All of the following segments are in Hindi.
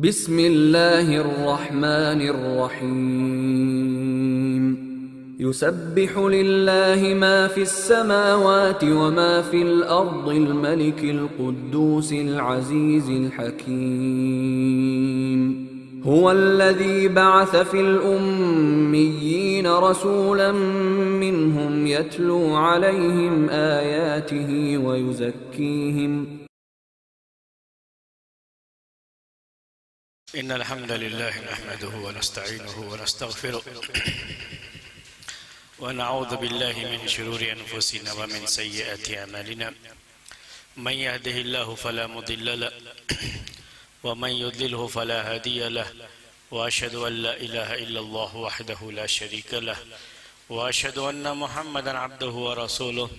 बिस्मिल्लाहिर्रहमानिर्रहीम। युसब्बिहु लिल्लाहि मा फिस समावाति व मा फिल अर्दिल मलिकिल कुद्दूसिल अज़ीज़िल हकीम। हुवल्लज़ी बअस फिल उम्मिय्यीन रसूलन मिनहुम यत्लू अलैहिम आयातिही व युज़क्कीहिम। इन्नल हम्दुलिल्लाहि नहमदुहु व नस्तईनुहु व नस्तगफिरुह व नऊज़ु बिल्लाहि मिन शुरूरि अनफुसिना व मिन सय्यिआति अमालिना मन यहदिहिल्लाहु फला मुदिल्ल लहु व मन युद्लिलहु फला हादिय लहु व अशहदु अन ला इलाहा इल्लल्लाहु वहदहु ला शरीका लहु व अशहदु अन्ना मुहम्मदन अब्दुहु व रसूलुहु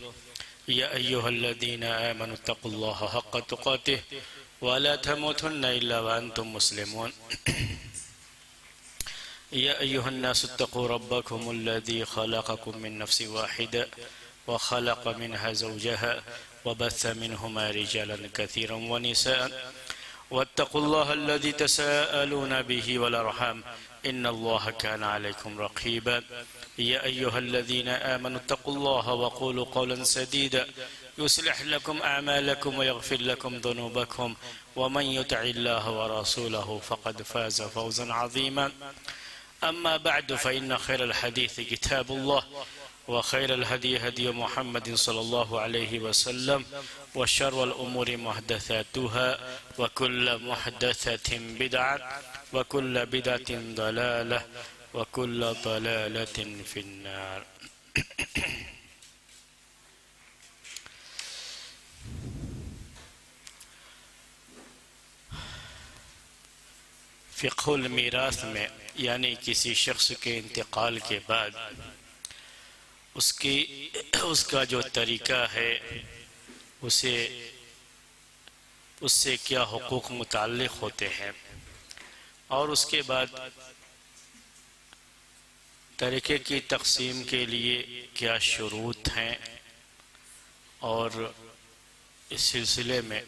या अय्युहल्लज़ीना आमनु तक़ुल्लाहा हक़्क़ तुक़ातिह वला तमूतुन्ना इल्ला व अंतुम मुस्लिमून। या अय्युहन्नासु इत्तक़ू रब्बकुमुल्लज़ी ख़लक़कुम मिन नफ्सिन वाहिदा व ख़लक़ मिनहा ज़ौजहा व बस्स मिनहुमा रिजालन कसीरन व निसाअन वत्तक़ुल्लाहा अल्लज़ी तसाअलूना बिही वल अर्हाम इन्नल्लाहा काना अलैकुम रक़ीबा। या अय्युहल्लज़ीना आमनु इत्तक़ुल्लाहा व क़ूलू क़ौलन सदीदा युस्लिह लकुम अअमालकुम व यग़फिर लकुम ज़ुनूबकुम व मन युतिइल्लाह व रसूलहु फ़क़द फ़ाज़ फ़ौज़न अज़ीमा। अम्मा बअद फ़इन्न खैरल हदीस किताबुल्लाह व खैरल हदी हदी मुहम्मदिन सल्लल्लाहु अलैहि वसल्लम व शर्रल उमूरि मुहदसातुहा व कुल्लु मुहदसतिन बिदअह व कुल्लु बिदअतिन दलालह व कुल्लु दलालतिन फिन्नार। फ़िक़्हुल मीरास में यानी किसी शख्स के इंतकाल के बाद उसका जो तरीक़ा है उससे क्या हुकूक मुताल्लिक़ होते हैं और उसके बाद तरीक़े की तक़सीम के लिए क्या शुरूत हैं और इस सिलसिले में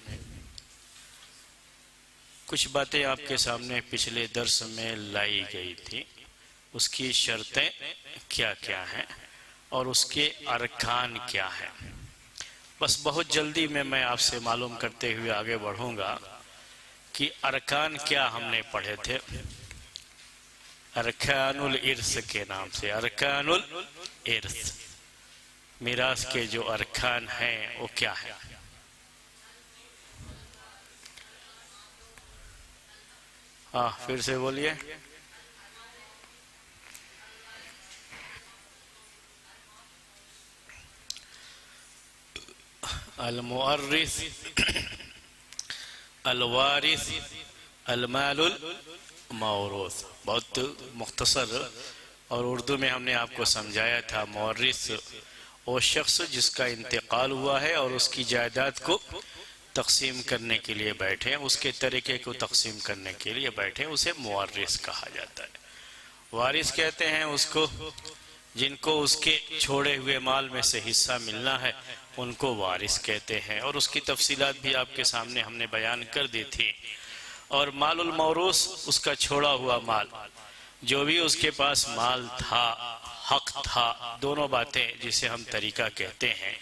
कुछ बातें आपके सामने पिछले दर्स में लाई गई थी। उसकी शर्तें क्या क्या हैं और उसके अरकान क्या हैं। बस बहुत जल्दी में मैं आपसे मालूम करते हुए आगे बढ़ूंगा कि अरकान क्या हमने पढ़े थे। अरकानुल इर्स के नाम से, अरकानुल इर्स, मीरास के जो अरकान हैं वो क्या है। हाँ, फिर से बोलिए। अल मुअर्रिस, अल वारिस, अल मालुल मौरूस। बहुत मुख्तसर और उर्दू में हमने आपको समझाया था। मुअर्रिस वो शख्स जिसका इंतकाल हुआ है और उसकी जायदाद को तक़सीम करने के लिए बैठे, उसके तरीक़े को तक़सीम करने के लिए बैठे, उसे मुअर्रिस कहा जाता है। वारिस कहते हैं उसको जिनको उसके छोड़े हुए माल में से हिस्सा मिलना है, उनको वारिस कहते हैं और उसकी तफसीलात भी आपके सामने हमने बयान कर दी थी। और मालुल मौरूस उसका छोड़ा हुआ माल, जो भी उसके पास माल था, हक था, दोनों बातें जिसे हम तरीक़ा कहते हैं,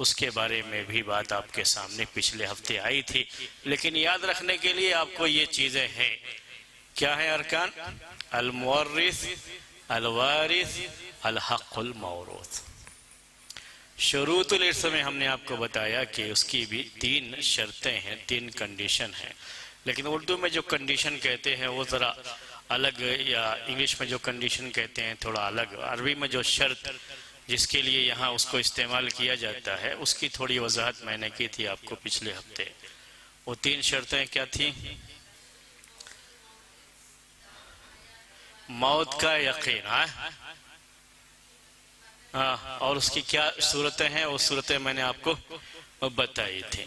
उसके बारे में भी बात आपके सामने पिछले हफ्ते आई थी। लेकिन याद रखने के लिए आपको ये चीज़ें हैं। क्या है अरकान? अल मुअर्रिस, अल वारिस, अल हक़्क़ुल मौरूस। शुरूतुल इर्स में हमने आपको बताया कि उसकी भी 3 शर्तें हैं, 3 कंडीशन हैं। लेकिन उर्दू में जो कंडीशन कहते हैं वो ज़रा अलग, या इंग्लिश में जो कंडीशन कहते हैं थोड़ा अलग। अरबी में जो शर्त जिसके लिए यहाँ उसको इस्तेमाल किया जाता है उसकी थोड़ी वजाहत मैंने की थी आपको पिछले हफ्ते। वो 3 शर्तें क्या थी? मौत का यकीन, हाँ, और उसकी क्या सूरतें हैं? वो सूरतें मैंने आपको बताई थी।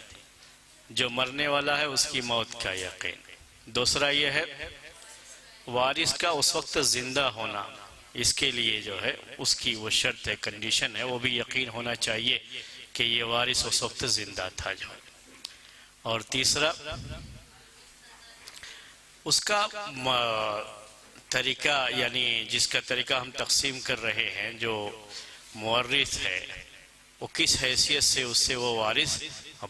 जो मरने वाला है उसकी मौत का यकीन। दूसरा ये है वारिस का उस वक्त जिंदा होना, इसके लिए जो है उसकी वो शर्त है, कंडीशन है, वो भी यकीन होना चाहिए कि ये वारिस उस वक्त जिंदा था जो। और तीसरा उसका तरीका, यानी जिसका तरीका हम तकसीम कर रहे हैं, जो मुवर्रिस है वो किस हैसियत से उससे वो वारिस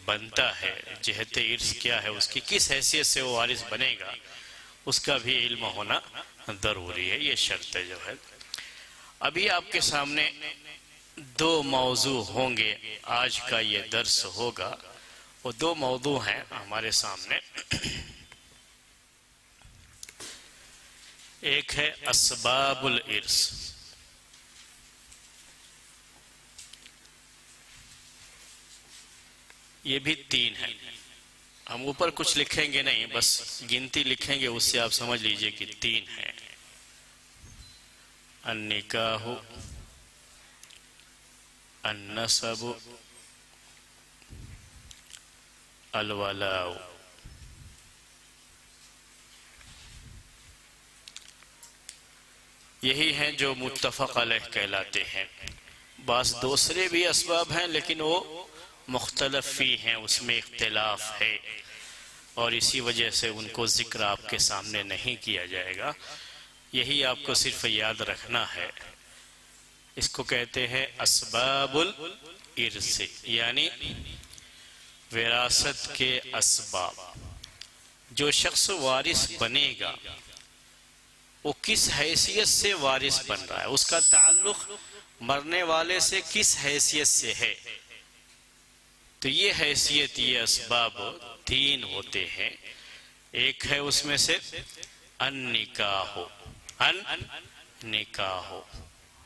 बनता है, जहत इर्स क्या है उसकी, किस हैसियत से वो वारिस बनेगा, उसका भी इल्म होना ज़रूरी है। ये शर्त है जो है। अभी आपके सामने दो मौजू होंगे, आज का ये दर्स होगा। वो दो मौजू हैं हमारे सामने। एक है अस्बाबुल इर्स, ये भी तीन है। हम ऊपर कुछ लिखेंगे नहीं, बस गिनती लिखेंगे, उससे आप समझ लीजिए कि तीन है। अन्निकाहु, अन्नसबु, अलवलाउ। यही हैं जो मुत्तफक अलैह कहलाते हैं। बस दूसरे भी असबाब हैं, लेकिन वो मुख्तलफ ही हैं, उसमें इख्तिलाफ है, और इसी वजह से उनको जिक्र आपके सामने नहीं किया जाएगा। यही आपको सिर्फ याद रखना है। इसको कहते हैं असबाबुल इर्स, यानी विरासत के असबाब। जो शख्स वारिस बनेगा वो किस हैसियत से वारिस बन रहा है, उसका ताल्लुक मरने वाले से किस हैसियत से है। तो ये हैसियत, ये असबाब तीन होते हैं। एक है उसमें से अन्निकाहो, अन्निकाहो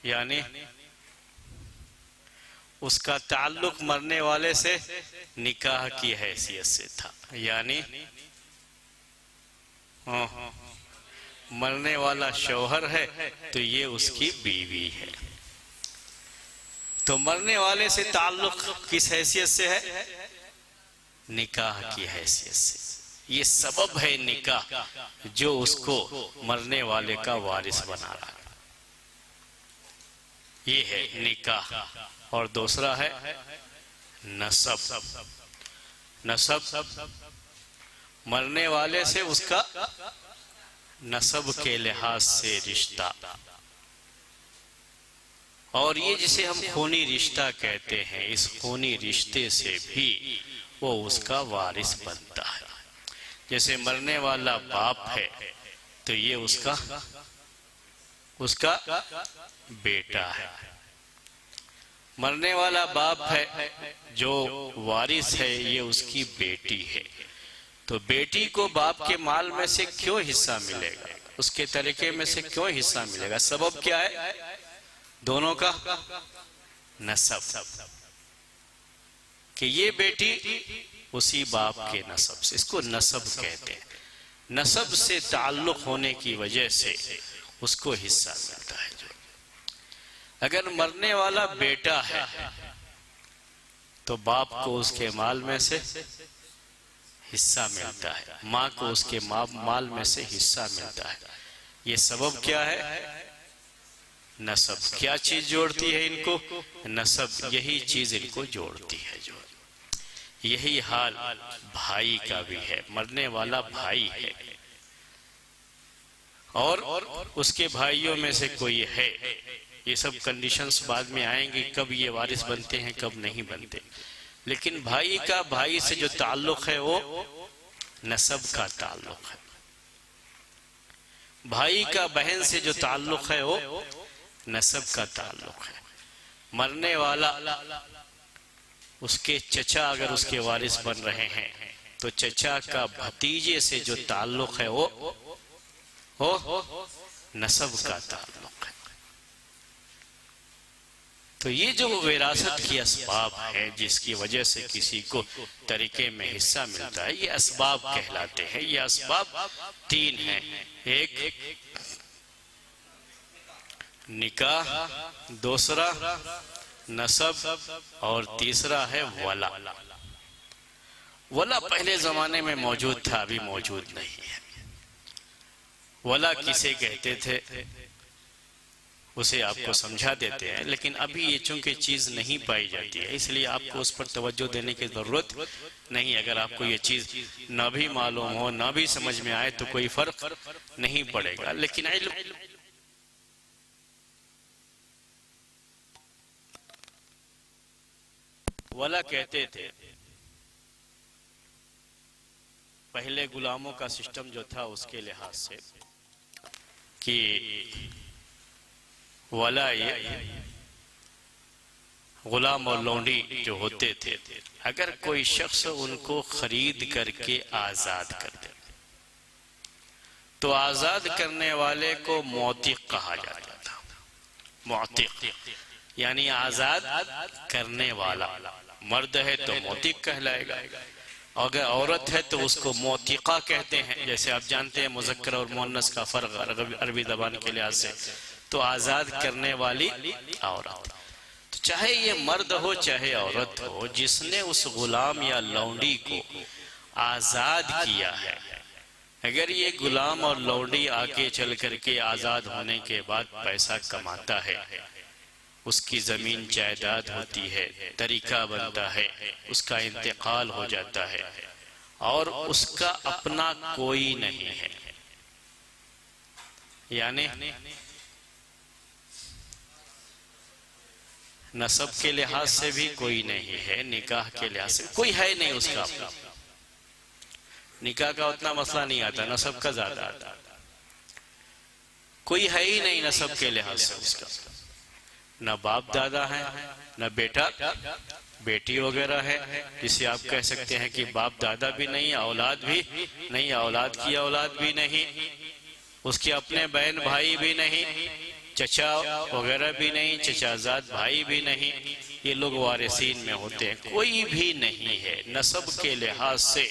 यानी उसका ताल्लुक मरने वाले से निकाह की हैसियत से था, यानी मरने वाला शौहर है तो ये उसकी बीवी है। तो मरने वाले से ताल्लुक किस हैसियत से है? निकाह की हैसियत से। ये सबब है निकाह जो उसको मरने वाले का वारिस बना रहा है। ये है निकाह। और दूसरा है नसब। नसब मरने वाले से उसका नसब के लिहाज से रिश्ता। और ये जिसे हम खूनी रिश्ता कहते हैं, इस खूनी रिश्ते से भी वो उसका वारिस बनता है। जैसे मरने वाला बाप है तो ये उसका बेटा है। मरने वाला बाप है, जो वारिस है ये उसकी बेटी है। तो बेटी को बाप के माल में से क्यों हिस्सा मिलेगा, उसके तरीके में से क्यों हिस्सा मिलेगा? सबब क्या है? दोनों का नसब, कि ये बेटी उसी बाप के नसब से, इसको नसब कहते हैं। नसब से ताल्लुक होने की वजह से उसको हिस्सा मिलता है। जो अगर मरने वाला बेटा है तो बाप को उसके माल में से हिस्सा मिलता है, माँ को उसके माल में से हिस्सा मिलता है। ये सबब क्या है? नसब। क्या चीज जोड़ती है इनको? नसब। यही चीज इनको जोड़ती है। जो यही हाल भाई का भी है। मरने वाला भाई है और उसके भाइयों में से कोई है। ये सब कंडीशंस बाद में आएंगी, कब ये वारिस बनते हैं कब नहीं बनते। लेकिन भाई का भाई से जो ताल्लुक है वो नसब का ताल्लुक है। भाई का बहन से जो ताल्लुक है वो नसब का ताल्लुक है। मरने वाला उसके चचा अगर उसके वारिस बन रहे हैं तो चचा का भतीजे से जो ताल्लुक है वो नसब का ताल्लुक है। तो ये जो विरासत की असबाब है जिसकी वजह से किसी को तरीके में हिस्सा मिलता है, ये असबाब कहलाते हैं। ये असबाब तीन हैं। एक निकाह, दूसरा नसब और तीसरा है वला। वला पहले जमाने में मौजूद था, अभी मौजूद नहीं है। वला किसे कहते थे? उसे आपको समझा देते हैं, लेकिन अभी ये चूंकि चीज़ नहीं पाई जाती है इसलिए आपको उस पर तवज्जो देने की ज़रूरत नहीं। अगर आपको ये चीज़ ना भी मालूम हो, ना भी समझ में आए तो कोई फ़र्क नहीं पड़ेगा। लेकिन इल्म वाला कहते थे, पहले गुलामों का सिस्टम जो था उसके लिहाज से कि वाला ये गुलाम और लौंडी जो होते थे, अगर कोई शख्स उनको खरीद करके आजाद कर दे तो आजाद करने वाले को मोतिक कहा जाता था। मोतिक यानी आजाद करने वाला। मर्द है तो मोतिक कहलाएगा, अगर औरत है तो उसको मोतिका कहते हैं। जैसे आप जानते हैं मुज़क्कर और मुअन्नस का फर्क अरबी ज़बान के लिहाज से, तो आजाद करने वाली औरत। तो चाहे ये मर्द हो चाहे औरत हो, जिसने उस गुलाम या लौंडी को आजाद किया है, अगर ये गुलाम और लौंडी आगे चल करके आजाद होने के बाद पैसा कमाता है, उसकी जमीन जायदाद होती है, तरीका बनता है, उसका इंतकाल हो जाता है और उसका अपना कोई नहीं है, यानी नसब के लिहाज से भी कोई नहीं है, निकाह के लिहाज से कोई है नहीं उसका अपना। निकाह का उतना मसला नहीं आता, नसब का ज्यादा आता। कोई है ही नहीं नसब के लिहाज से उसका, न बाप दादा है, न बेटा बेटी वगैरह है, जिसे आप कह सकते हैं कि बाप दादा भी नहीं, औलाद भी नहीं, औलाद की औलाद भी नहीं, उसके अपने बहन भाई भी नहीं, चचा वगैरह भी नहीं, चचाजाद भाई भी नहीं, ये लोग वारिसीन में होते हैं। कोई भी नहीं है नसब के लिहाज से,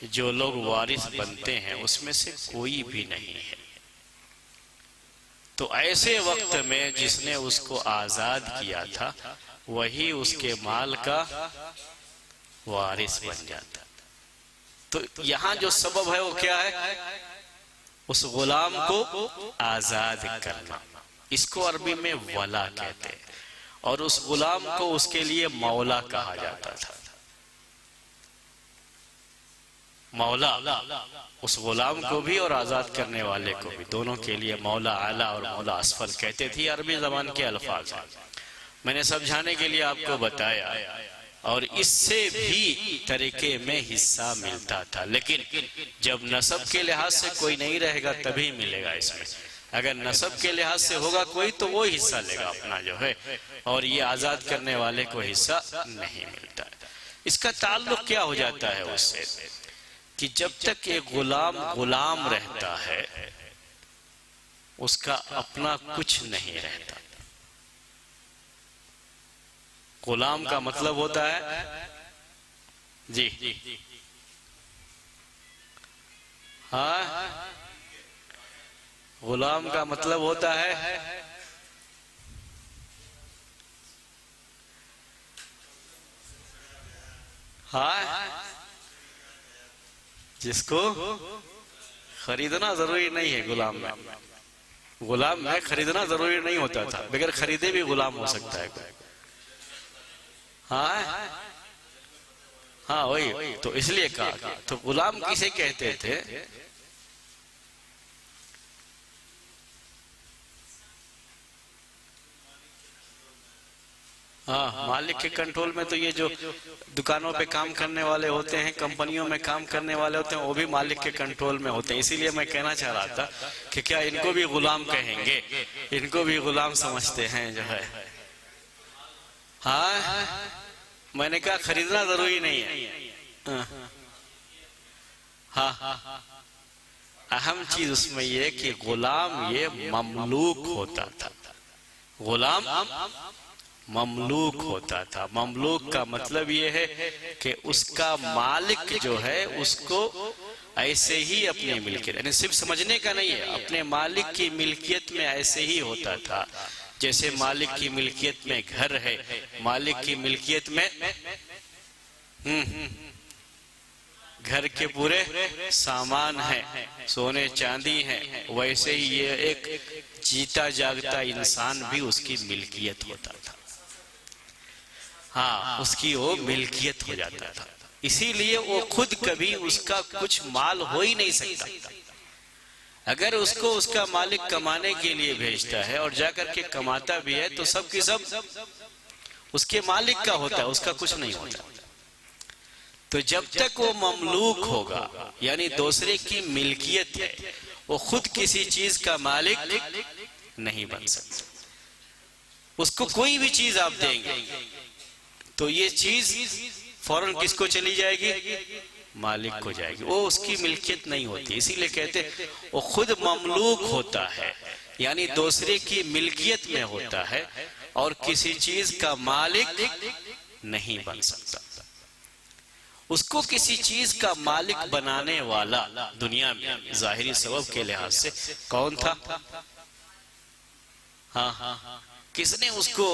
जो लोग वारिस बनते हैं उसमें से कोई भी नहीं है। तो ऐसे वक्त में जिसने उसको आजाद किया था वही उसके माल का वारिस बन जाता। तो यहाँ जो सबब है वो क्या है? उस गुलाम को आजाद करना, इसको अरबी में वला कहते हैं, और उस गुलाम को उसके लिए मौला कहा जाता था। मौला उस गुलाम को भी और आजाद करने वाले को भी, दोनों के लिए मौला आला और मौला असफल कहते थे। अरबी जबान के अल्फाज हैं, मैंने समझाने के लिए आपको बताया, और इससे भी तरीके में हिस्सा मिलता था। लेकिन जब नसब के लिहाज से कोई नहीं रहेगा तभी मिलेगा इसमें। अगर नसब के लिहाज से होगा कोई तो वो हिस्सा लेगा अपना जो है, और ये आजाद करने वाले को हिस्सा नहीं मिलता है। इसका ताल्लुक क्या हो जाता है उससे कि जब तक ये गुलाम गुलाम रहता है उसका अपना कुछ नहीं रहता। गुलाम का मतलब होता है जी हाँ, गुलाम का मतलब होता है हाँ, जिसको खरीदना जरूरी नहीं है। गुलाम में खरीदना जरूरी नहीं होता था, बगैर खरीदे भी गुलाम हो सकता है कोई। हाँ हाँ वही तो, इसलिए कहा तो गुलाम किसे कहते थे? हाँ, मालिक के कंट्रोल में। तो ये जो दुकानों पे काम करने वाले होते हैं, कंपनियों में काम करने वाले होते हैं, वो भी मालिक के कंट्रोल में होते हैं। इसीलिए मैं कहना चाह रहा था कि क्या इनको भी गुलाम कहेंगे? इनको भी गुलाम समझते हैं जो है। हाँ, मैंने कहा खरीदना जरूरी नहीं है। हाँ, अहम चीज उसमें ये कि गुलाम ये ममलूक होता था। गुलाम ममलूक होता था। ममलूक का मतलब ये है कि उसका मालिक जो है उसको ऐसे ही अपनी मिल्कियत, यानी सिर्फ समझने का नहीं है, अपने मालिक की मिल्कियत में ऐसे ही होता था। जैसे मालिक की मिल्कियत में घर है, मालिक की मिल्कियत में घर के पूरे सामान हैं, सोने चांदी हैं, वैसे ही ये एक जीता जागता इंसान भी उसकी मिल्कियत होता था। हाँ, उसकी वो मिल्कियत हो जाता था। इसीलिए वो खुद कभी उसका कुछ माल हो ही नहीं सकता। अगर उसको उसका मालिक कमाने के लिए भेजता है और जाकर के कमाता भी है तो सब की सब उसके मालिक का होता है, उसका कुछ नहीं होता। तो जब तक वो ममलूक होगा, यानी दूसरे की मिल्कियत है, वो खुद किसी चीज का मालिक नहीं बन सकता। उसको कोई भी चीज आप देंगे तो ये चीज फौरन किसको चली जाएगी? मालिक को जाएगी, वो उसकी मिल्कियत नहीं होती। इसीलिए कहते वो खुद ममलूक होता है, यानी दूसरे की मिल्कियत में होता है और किसी चीज का मालिक नहीं बन सकता। उसको किसी चीज का मालिक बनाने वाला दुनिया में जाहिरी सबब के लिहाज से कौन था? हाँ, किसने उसको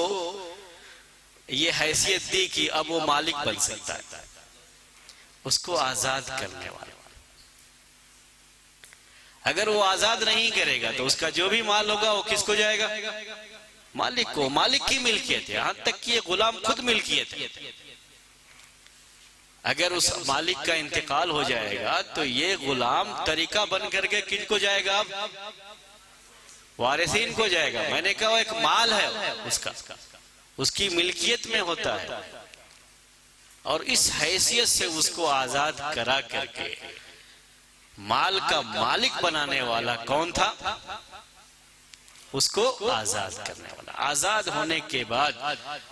ये हैसियत दी कि अब वो मालिक बन सकता है? उसको आजाद करने वाला। अगर वो आजाद नहीं करेगा तो उसका जो भी माल होगा वो किसको जाएगा? मालिक को। मालिक की मिल्कियत है, यहां तक कि ये गुलाम खुद मिल्कियत है। अगर उस मालिक का इंतकाल हो जाएगा तो ये गुलाम तरीका बन करके किनको जाएगा? अब वारिसीन को जाएगा। मैंने कहा एक माल है उसका, उसकी मिल्कियत में होता है, और इस हैसियत से उसको आजाद करा करके माल का मालिक बनाने वाला कौन था? उसको आजाद करने वाला। आजाद होने के बाद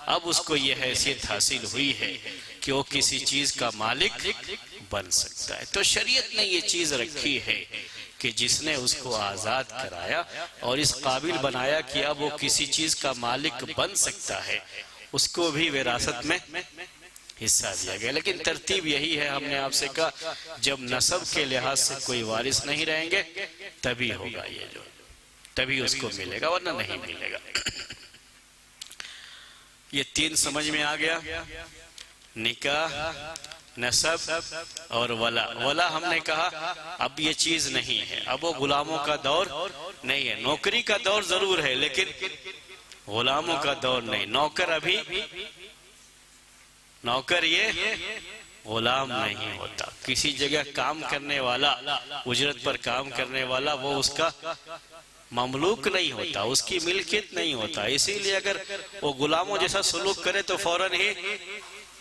अब उसको ये हैसियत हासिल हुई है कि वो किसी चीज का मालिक बन सकता है। तो शरीयत ने ये चीज रखी है कि जिसने उसको आजाद कराया और इस काबिल बनाया कि अब वो किसी चीज का मालिक बन सकता है, उसको भी विरासत में हिस्सा दिया गया। लेकिन तरतीब यही है, हमने आपसे कहा जब नसब के लिहाज से कोई वारिस नहीं रहेंगे तभी होगा ये जो, तभी उसको मिलेगा, वरना नहीं मिलेगा। ये तीन समझ में आ गया, निकाह, नसब और वला। वला हमने कहा अब ये चीज नहीं है, अब वो गुलामों का दौर नहीं है। नौकरी का दौर जरूर है लेकिन गुलामों का दौर नहीं। नौकर अभी नौकर ये गुलाम नहीं होता। किसी जगह काम करने वाला, उजरत पर काम करने वाला, वो उसका ममलूक नहीं होता, उसकी मिल्कियत नहीं होता। इसीलिए अगर वो गुलामों जैसा सलूक करे तो फौरन ही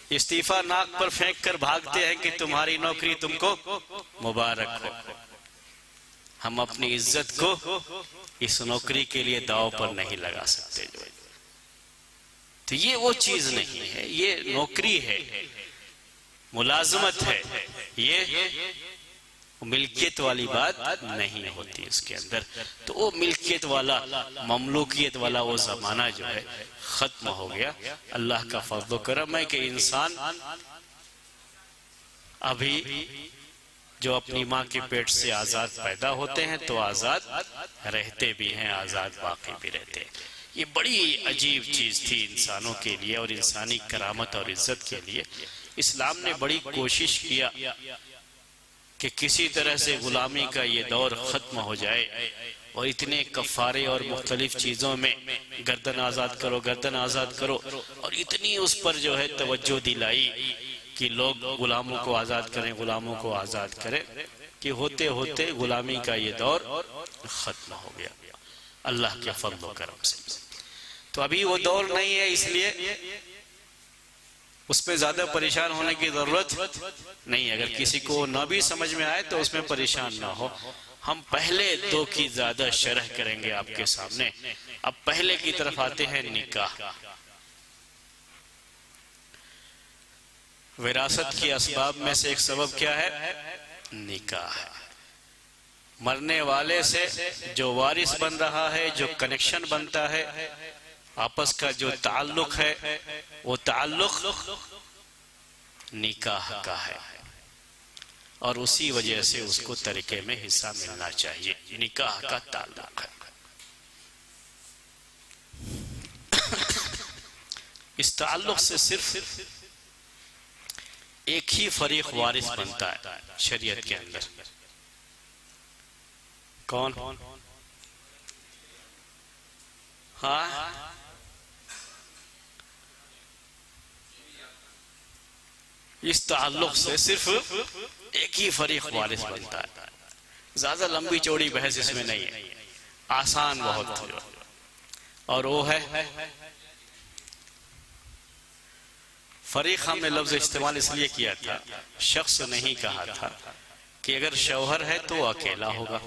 इस्तीफा नाक पर फेंक कर भागते हैं कि तुम्हारी नौकरी तुमको मुबारक हो। हम अपनी इज्जत को इस नौकरी के लिए दांव पर नहीं लगा सकते। तो ये वो चीज नहीं है, ये नौकरी है, मुलाजमत है, ये मिल्कियत वाली बात नहीं होती इसके अंदर। तो वो मिल्कियत वाला, ममलूकियत वाला वो जमाना जो है खत्म हो गया। अल्लाह का फज़्ल करम है कि इंसान अभी जो अपनी माँ के पेट से आजाद पैदा होते हैं तो आजाद रहते भी हैं, आजाद बाकी भी रहते हैं। ये बड़ी अजीब चीज थी इंसानों के लिए और इंसानी करामत और इज्जत के लिए। इस्लाम ने बड़ी कोशिश किया कि किसी तरह से गुलामी का ये दौर खत्म हो जाए और इतने कफ़ारे और मुख्तलिफ चीज़ों में गर्दन आज़ाद करो, गर्दन आज़ाद करो, और इतनी उस पर जो है तवज्जो दिलाई कि लोग गुलामों को आज़ाद करें, गुलामों को आज़ाद करें, कि होते होते गुलामी का ये दौर ख़त्म हो गया अल्लाह के फज़्ल व करम से। तो अभी वो दौर नहीं है, इसलिए उसमें ज्यादा परेशान होने की जरूरत नहीं। अगर किसी को न भी समझ में आए तो उसमें परेशान ना हो। हम पहले दो की ज्यादा शरह करेंगे आपके सामने। अब पहले की तरफ आते हैं, निकाह। विरासत की असबाब में से एक सबब क्या है? निकाह। मरने वाले से जो वारिस बन रहा है, जो कनेक्शन बनता है, आपस का जो ताल्लुक है, वो ताल्लुक निकाह का है और उसी वजह से उसको तरीके में हिस्सा मिलना चाहिए। निकाह का ताल्लुक है। इस ताल्लुक से सिर्फ एक ही फरीक वारिस बनता है शरीयत के अंदर। कौन? हाँ, इस ताल्लुक से सिर्फ एक ही फरीक वारिस बनता है। ज्यादा लंबी चौड़ी बहस इसमें नहीं है, आसान बहुत है। और वो है फरीक। हमने लफ्ज इस्तेमाल इसलिए किया था, शख्स नहीं कहा था कि अगर शौहर है तो अकेला होगा,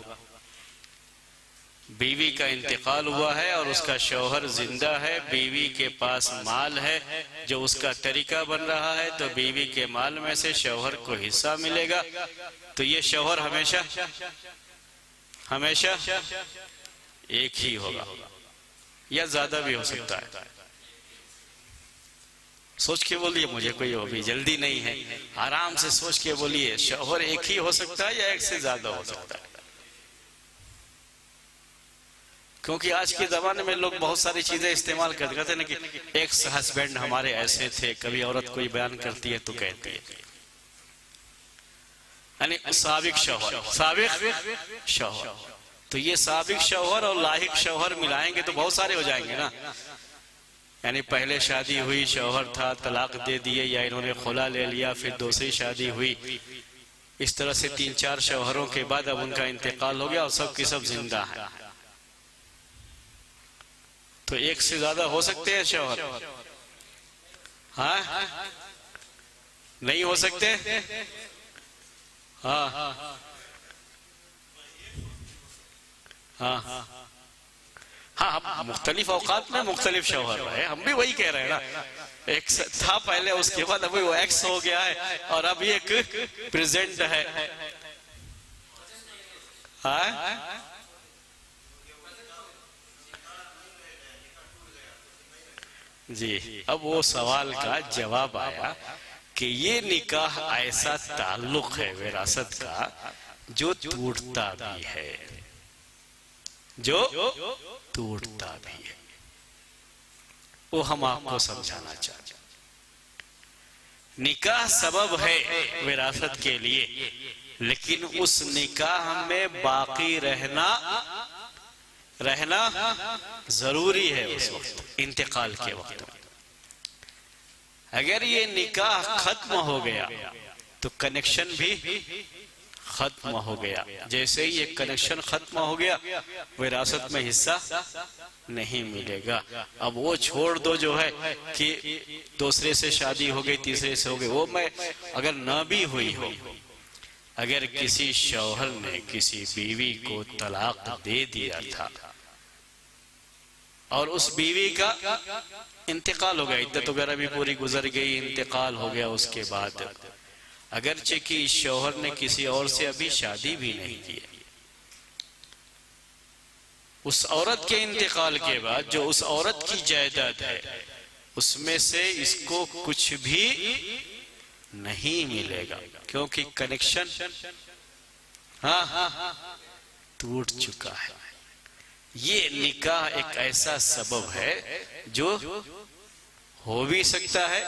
बीवी का इंतकाल हुआ है और उसका शौहर जिंदा है, बीवी के पास माल है जो उसका तरीका बन रहा है, तो बीवी के माल में से शौहर को हिस्सा मिलेगा। तो ये शौहर हमेशा हमेशा एक ही होगा या ज्यादा भी हो सकता है। सोच के बोलिए, मुझे कोई अभी जल्दी नहीं है, आराम से सोच के बोलिए। शौहर एक ही हो सकता है या एक से ज्यादा हो सकता है? क्योंकि आज के जमाने में लोग बहुत सारी चीजें इस्तेमाल करते हैं ना कि एक्स हस्बैंड हमारे ऐसे थे। कभी औरत कोई बयान करती है तो कहती है यानी साबिक शौहर, साबिक शौहर। तो ये साबिक शौहर और लाहिक शौहर मिलाएंगे तो बहुत सारे हो जाएंगे ना। यानी पहले शादी हुई, शौहर था, तलाक दे दिए या इन्होंने खुला ले लिया, फिर दूसरी शादी हुई, इस तरह से 3-4 शौहरों के बाद अब उनका इंतकाल हो गया और सब की सब जिंदा है। तो एक से ज्यादा हो सकते हैं शौहर? हाँ, नहीं हो सकते? हाँ हाँ हाँ, मुख्तलिफ औकात में मुख्तलिफ शौहर है। हम भी वही कह रहे हैं ना, एक था पहले, उसके बाद अभी वो एक्स हो गया है और अब ये एक प्रेजेंट है। हाँ, जी। अब वो सवाल का जवाब आया कि ये निकाह ऐसा ताल्लुक है विरासत का जो टूटता भी है, जो टूटता भी है। वो हम आपको समझाना चाहते हैं। निकाह सबब है विरासत के लिए, लेकिन उस निकाह में बाकी रहना जरूरी है उस वक्त, इंतकाल के वक्त में। अगर ये निकाह खत्म हो गया तो कनेक्शन भी खत्म हो गया। जैसे ही ये कनेक्शन खत्म हो गया, विरासत में हिस्सा नहीं मिलेगा। अब वो छोड़ दो जो है कि दूसरे से शादी हो गई, तीसरे से हो गई, वो मैं अगर ना भी हुई हो, अगर किसी शौहर ने किसी बीवी को तलाक दे दिया था और उस बीवी का इंतकाल हो गया, इद्दत वगैरह भी पूरी गुजर गई, इंतकाल हो गया, उसके बाद अगरचे कि शौहर ने किसी और से अभी शादी भी नहीं की, उस औरत के इंतकाल के बाद जो उस औरत की जायदाद है उसमें से इसको कुछ भी नहीं मिलेगा, क्योंकि कनेक्शन टूट चुका है। ये निकाह एक ऐसा सबब है जो हो भी सकता है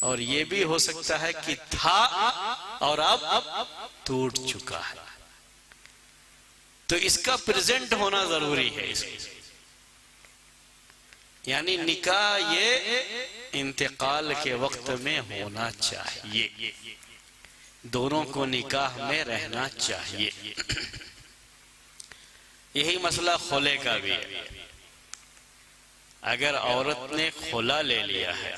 और ये भी हो सकता है कि था और अब टूट चुका है। तो इसका प्रेजेंट होना जरूरी है। यानी निकाह ये इंतकाल के वक्त में होना चाहिए, दोनों को निकाह में रहना चाहिए। यही मसला खुले का भी है। अगर औरत ने खुला ले लिया है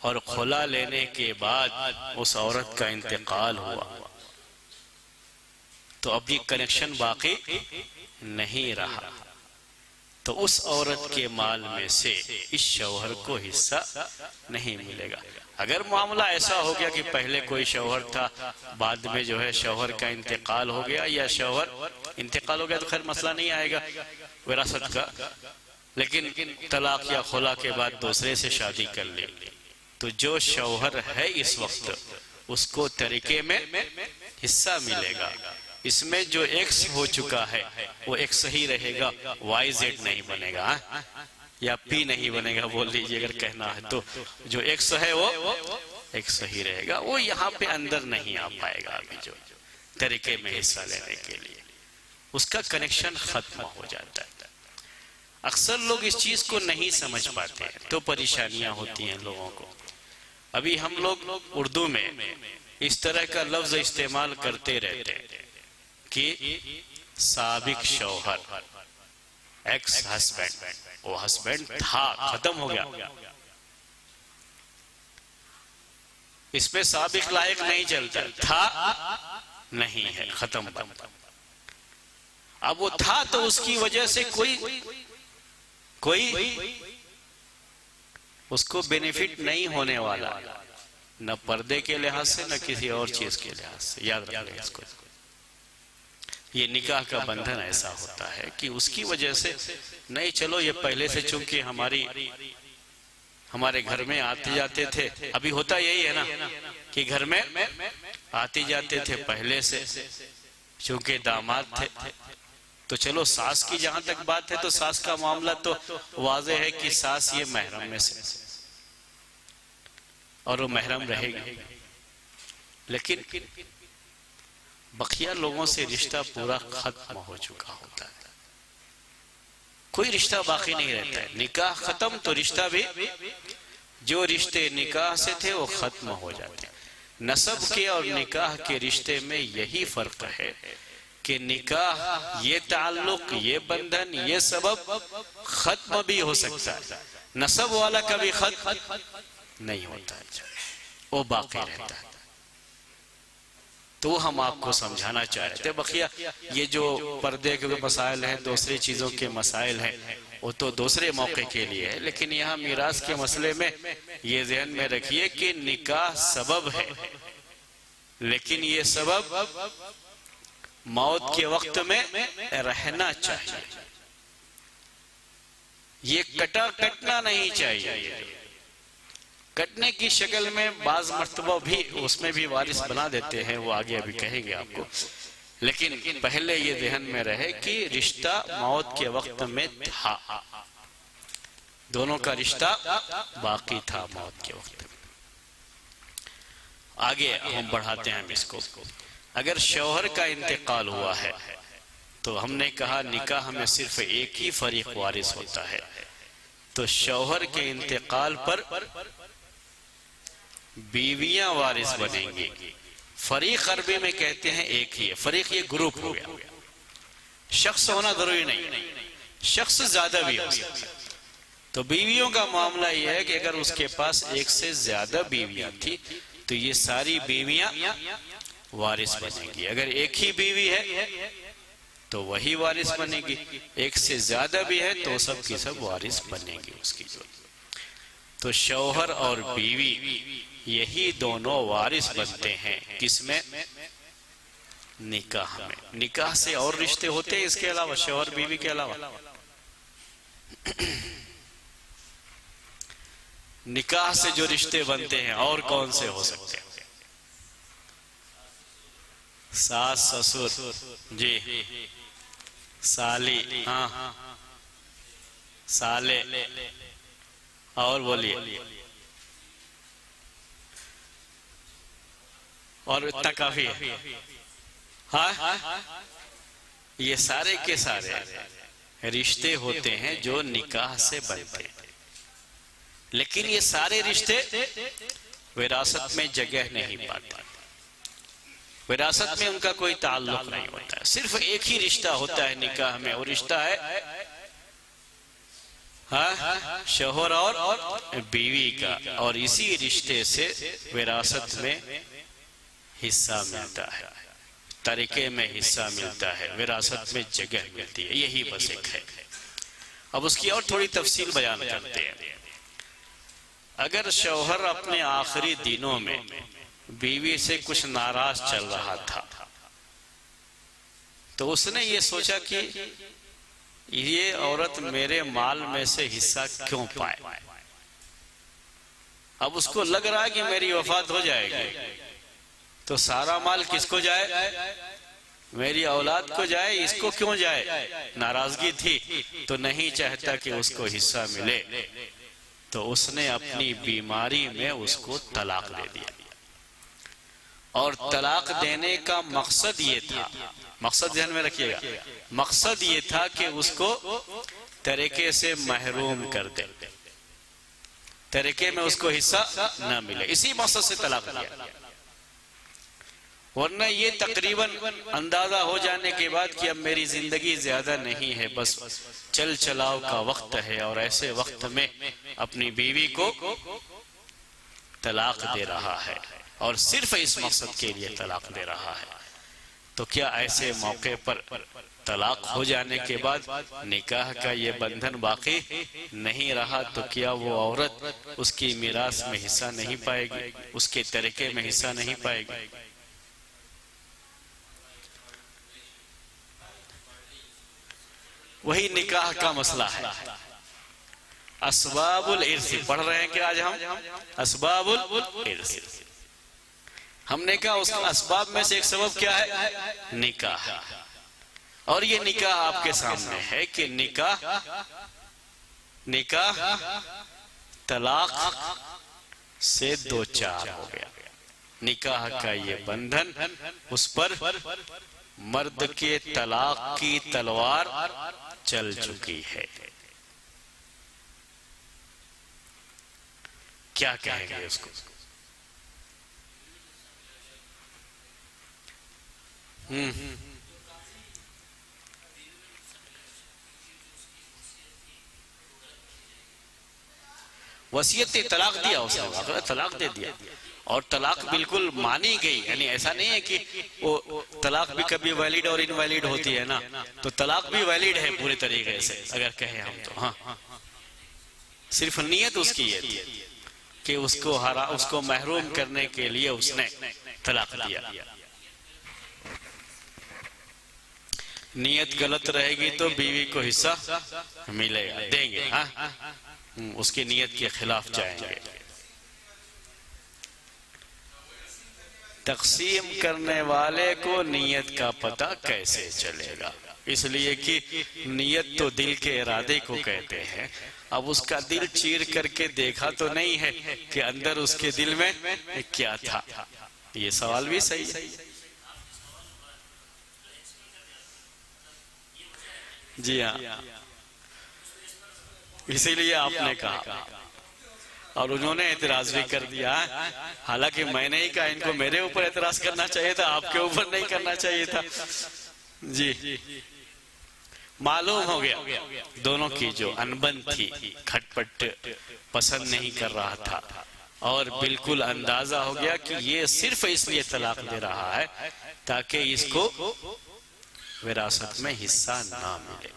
और खुला लेने के बाद उस औरत का इंतकाल हुआ, तो अब ये कनेक्शन बाकी नहीं रहा, तो उस औरत के माल में से इस शौहर को हिस्सा नहीं मिलेगा। अगर मामला ऐसा हो गया कि पहले कोई शौहर था, बाद में जो है शौहर का इंतकाल हो गया, या शौहर इंतकाल हो गया, तो खैर मसला नहीं आएगा विरासत का, लेकिन तलाक या खुला के बाद दूसरे से शादी कर ली, तो जो शौहर है इस वक्त उसको तरीके में हिस्सा मिलेगा। इसमें जो एक्स हो चुका है वो एक्स ही रहेगा, वाई जेड नहीं बनेगा, या पी नहीं बनेगा, बोल लीजिए अगर कहना है तो। जो एक्स है वो एक सही रहेगा। वो यहाँ पे अंदर नहीं आ पाएगा अभी जो तरीके में हिस्सा लेने के लिए, उसका कनेक्शन खत्म हो जाता है। अक्सर लोग इस चीज को नहीं समझ पाते हैं तो परेशानियां होती हैं लोगों को। अभी हम लोग उर्दू में इस तरह का लफ्ज इस्तेमाल करते रहते हैं कि साबिक शौहर, एक्स हस्बैंड, वो हस्बैंड था, खत्म हो गया, इसमें साबिक लायक नहीं चलता, था नहीं है, खत्म। अब वो था तो उसकी वजह से कोई उसको बेनिफिट नहीं होने वाला, न पर्दे के लिहाज से न किसी और चीज के लिहाज से। याद रखना इसको। ये निकाह का बंधन ऐसा होता है कि उसकी वजह से नहीं, चलो ये पहले से चूंकि हमारे घर में आते जाते थे, अभी होता यही है ना कि घर में आते जाते थे पहले से, चूंकि दामाद थे, तो चलो सास की जहां तक बात है तो सास का मामला तो वाज़ेह है कि सास ये महरम में से और वो महरम रहेगी, लेकिन बकिया लोगों से रिश्ता पूरा खत्म हो चुका होता है, कोई रिश्ता बाकी नहीं रहता है। निकाह खत्म तो रिश्ता भी, जो रिश्ते निकाह से थे वो खत्म हो जाते हैं। नसब के और निकाह के रिश्ते में यही फर्क है कि निकाह, ये ताल्लुक, ये बंधन, ये सबब खत्म भी हो सकता है, नसब वाला कभी खत्म नहीं होता है, वो बाकी रहता है। तो हम आपको समझाना चाह रहे थे। बकिया ये जो पर्दे के मसाइल हैं, दूसरी चीजों के मसाइल हैं, वो तो दूसरे मौके के लिए है, लेकिन यहाँ मीरास के मसले में ये ध्यान में रखिए कि निकाह सबब है, लेकिन ये सबब मौत के वक्त में रहना चाहिए, ये कटना नहीं चाहिए। कटने की शक्ल में बाज मर्तबा भी उसमें भी वारिस बना देते हैं, वो आगे अभी कहेंगे आपको, लेकिन पहले ये ध्यान में रहे कि रिश्ता मौत के वक्त में था, दोनों का रिश्ता बाकी था मौत के वक्त में। आगे हम बढ़ाते हैं इसको। अगर शौहर का इंतकाल हुआ है तो हमने कहा निकाह में सिर्फ एक ही फरीक वारिस होता है, तो शौहर के इंतकाल पर बीवियां वारिस बनेंगी। फरीक अरबी में कहते हैं एक ही है, फरीक ये ग्रुप हो गया, शख्स होना जरूरी नहीं, शख्स ज्यादा भी हो सकता है। तो बीवियों का मामला यह है कि अगर उसके पास एक से ज्यादा बीवियां थी तो ये सारी बीवियां वारिस बनेगी। अगर एक ही बीवी है तो वही वारिस बनेगी, एक से ज्यादा भी है तो सब की सब वारिस बनेगी उसकी जो। तो शौहर और बीवी यही दोनों वारिस बनते हैं, किसमें? निकाह में। निकाह से और रिश्ते होते हैं इसके अलावा, शौहर बीवी के अलावा? निकाह से जो रिश्ते बनते हैं और कौन से हो सकते हैं? सास ससुर जी, साली, हाँ, साले, और बोलिए, और इतना काफी है। हाँ, ये सारे के सारे रिश्ते होते हैं जो निकाह से बनते हैं, लेकिन ये सारे रिश्ते विरासत में जगह नहीं पाते, विरासत में उनका कोई ताल्लुक नहीं होता है। सिर्फ एक ही रिश्ता होता है निकाह में, वो रिश्ता है हाँ शौहर और बीवी का, और इसी रिश्ते से विरासत में हिस्सा मिलता है, तरीके में हिस्सा मिलता है, विरासत में जगह मिलती है, यही बस एक है। अब उसकी और थोड़ी तफसील बयान करते हैं। अगर शौहर अपने आखिरी दिनों में बीवी से कुछ नाराज चल रहा था तो उसने ये सोचा कि ये औरत मेरे माल में से हिस्सा क्यों पाए। अब उसको लग रहा है कि मेरी वफात हो जाएगी तो सारा माल किसको जाए? मेरी औलाद को जाए, इसको क्यों जाए? नाराजगी थी तो नहीं चाहता कि उसको हिस्सा मिले, तो उसने अपनी बीमारी में उसको तलाक दे दिया। और तलाक देने का मकसद ये था, मकसद ध्यान में रखिएगा, मकसद ये था कि उसको तरीके से महरूम कर दे, तरीके में उसको हिस्सा न मिले, इसी मकसद से तलाक दिया। वरना ये तकरीबन अंदाजा हो जाने के बाद कि अब मेरी जिंदगी ज्यादा नहीं है, बस चल चलाव का वक्त है, और ऐसे वक्त में अपनी बीवी को तलाक दे रहा है और सिर्फ इस मकसद के लिए तलाक दे रहा है, तो क्या ऐसे मौके पर तलाक हो जाने के बाद निकाह का ये बंधन बाकी नहीं रहा, तो क्या वो औरत उसकी मीरास में हिस्सा नहीं पाएगी, उसके तरीके में हिस्सा नहीं पाएगी? वही निकाह का मसला है। असबाबुल इर्स पढ़ रहे हैं कि आज हम असबाबुल इर्स, हमने कहा उसका असबाब में से एक सबब क्या है? निकाह। और ये निकाह आपके सामने है कि निकाह तलाक से दो चार हो गया। निकाह का ये बंधन, उस पर मर्द के तलाक की तलवार चल चुकी है। क्या कहेंगे उसको? वसीयत तलाक दिया उसने, तलाक दे दिया, और तलाक बिल्कुल मानी गई। यानी ऐसा नहीं है कि वो तलाक भी कभी वैलिड और इनवैलिड होती है ना, तो तलाक भी वैलिड है पूरे तरीके से अगर कहें हम तो। हाँ, सिर्फ नियत उसकी ये थी कि उसको महरूम करने के लिए उसने तलाक दिया। नियत गलत रहेगी तो बीवी को हिस्सा मिलेगा, देंगे। हाँ, उसकी नियत के खिलाफ जाएंगे। तकसीम करने वाले को नियत का पता कैसे चलेगा? इसलिए कि नियत तो दिल के इरादे को कहते हैं। अब उसका दिल चीर करके देखा तो नहीं है कि अंदर उसके दिल में क्या था। ये सवाल भी सही है। जी हाँ, इसीलिए आपने कहा, और उन्होंने एतराज भी कर दिया। हालांकि मैंने ही कहा इनको मेरे ऊपर एतराज करना चाहिए था, आपके ऊपर नहीं करना चाहिए था। जी, मालूम हो गया दोनों की जो अनबन थी, खटपट पसंद नहीं कर रहा था, और बिल्कुल अंदाजा हो गया कि ये सिर्फ इसलिए तलाक दे रहा है ताकि इसको विरासत में हिस्सा ना मिले।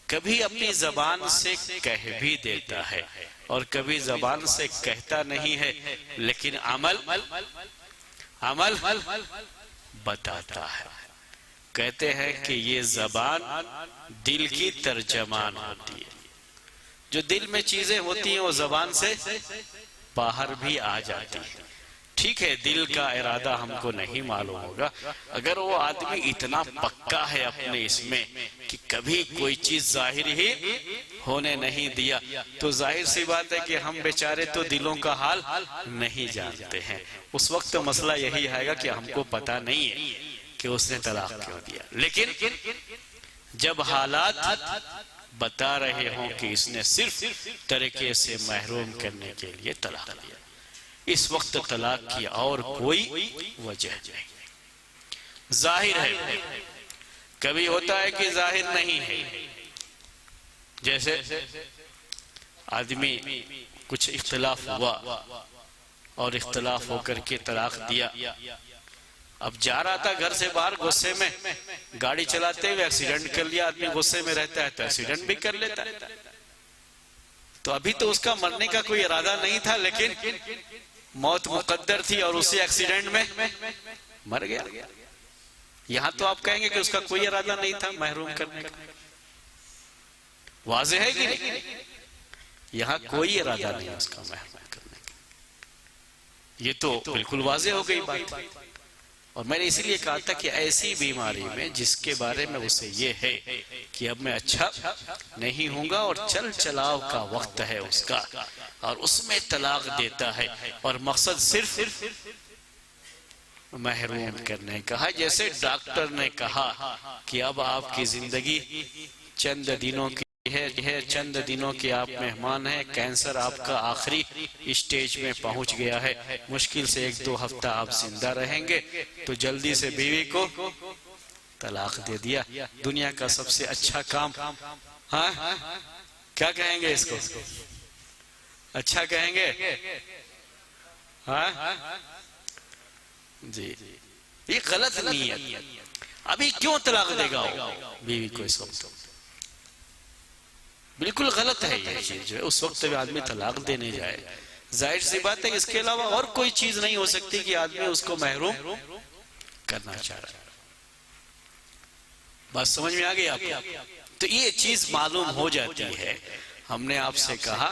कभी अपनी जबान से कह भी देता है और कभी जबान से कहता नहीं है, लेकिन अमल बताता है। कहते हैं कि ये जबान दिल की तर्जमान होती है। जो दिल में चीजें होती हैं वो जबान से बाहर भी आ जाती है। ठीक है, दिल का इरादा हमको नहीं मालूम होगा। अगर वो आदमी इतना पक्का है अपने इसमें कि कभी कोई चीज जाहिर ही होने नहीं दिया, तो जाहिर सी बात है कि हम बेचारे तो दिलों का हाल नहीं जानते हैं। उस वक्त तो मसला यही आएगा कि हमको पता नहीं है कि उसने तलाक क्यों दिया। लेकिन जब हालात बता रहे हों कि इसने सिर्फ तरीके से महरूम करने के लिए तलाक दिया, इस वक्त तलाक की और कोई वजह नहीं। जाहिर है, कभी होता है कि जाहिर नहीं है। जैसे आदमी कुछ इख्तिलाफ हुआ और इख्तिलाफ होकर के तलाक दिया। अब जा रहा था घर से बाहर, गुस्से में गाड़ी चलाते हुए एक्सीडेंट कर लिया। आदमी गुस्से में रहता है तो एक्सीडेंट भी कर लेता है। तो अभी तो उसका मरने का कोई इरादा नहीं था, लेकिन मौत मुकद्दर थी और उसी एक्सीडेंट में मर गया। यहां तो आप कहेंगे कि उसका कोई इरादा नहीं था महरूम करने का। वाज़ेह है कि नहीं? यहां कोई इरादा नहीं उसका महरूम करने का। ये तो बिल्कुल वाज़ेह हो गई बात। और मैंने इसीलिए कहा था कि ऐसी बीमारी में जिसके बारे में उसे ये है कि अब मैं अच्छा नहीं होऊंगा और चल चलाव का वक्त है उसका, और उसमें तलाक देता है और मकसद सिर्फ महरूम करने का है। जैसे डॉक्टर ने कहा कि अब आपकी जिंदगी चंद दिनों की है, चंद दिनों के आप मेहमान हैं, कैंसर आपका आखिरी स्टेज में पहुंच गया है, मुश्किल से 1-2 हफ्ता आप जिंदा रहेंगे, तो जल्दी से बीवी को तलाक दे दिया। दुनिया का सबसे अच्छा काम, हाँ क्या कहेंगे इसको, अच्छा कहेंगे? हाँ जी, ये गलत नीयत। अभी क्यों तलाक देगा बीवी को इस वक्त? बिल्कुल गलत है ये चीज जो है। उस वक्त भी आदमी तलाक देने जाए, जाहिर सी बात है इसके अलावा और कोई चीज नहीं हो सकती कि आदमी उसको महरूम करना चाह रहा है। बात समझ में आ गई आपको? तो ये चीज मालूम हो जाती है। हमने आपसे कहा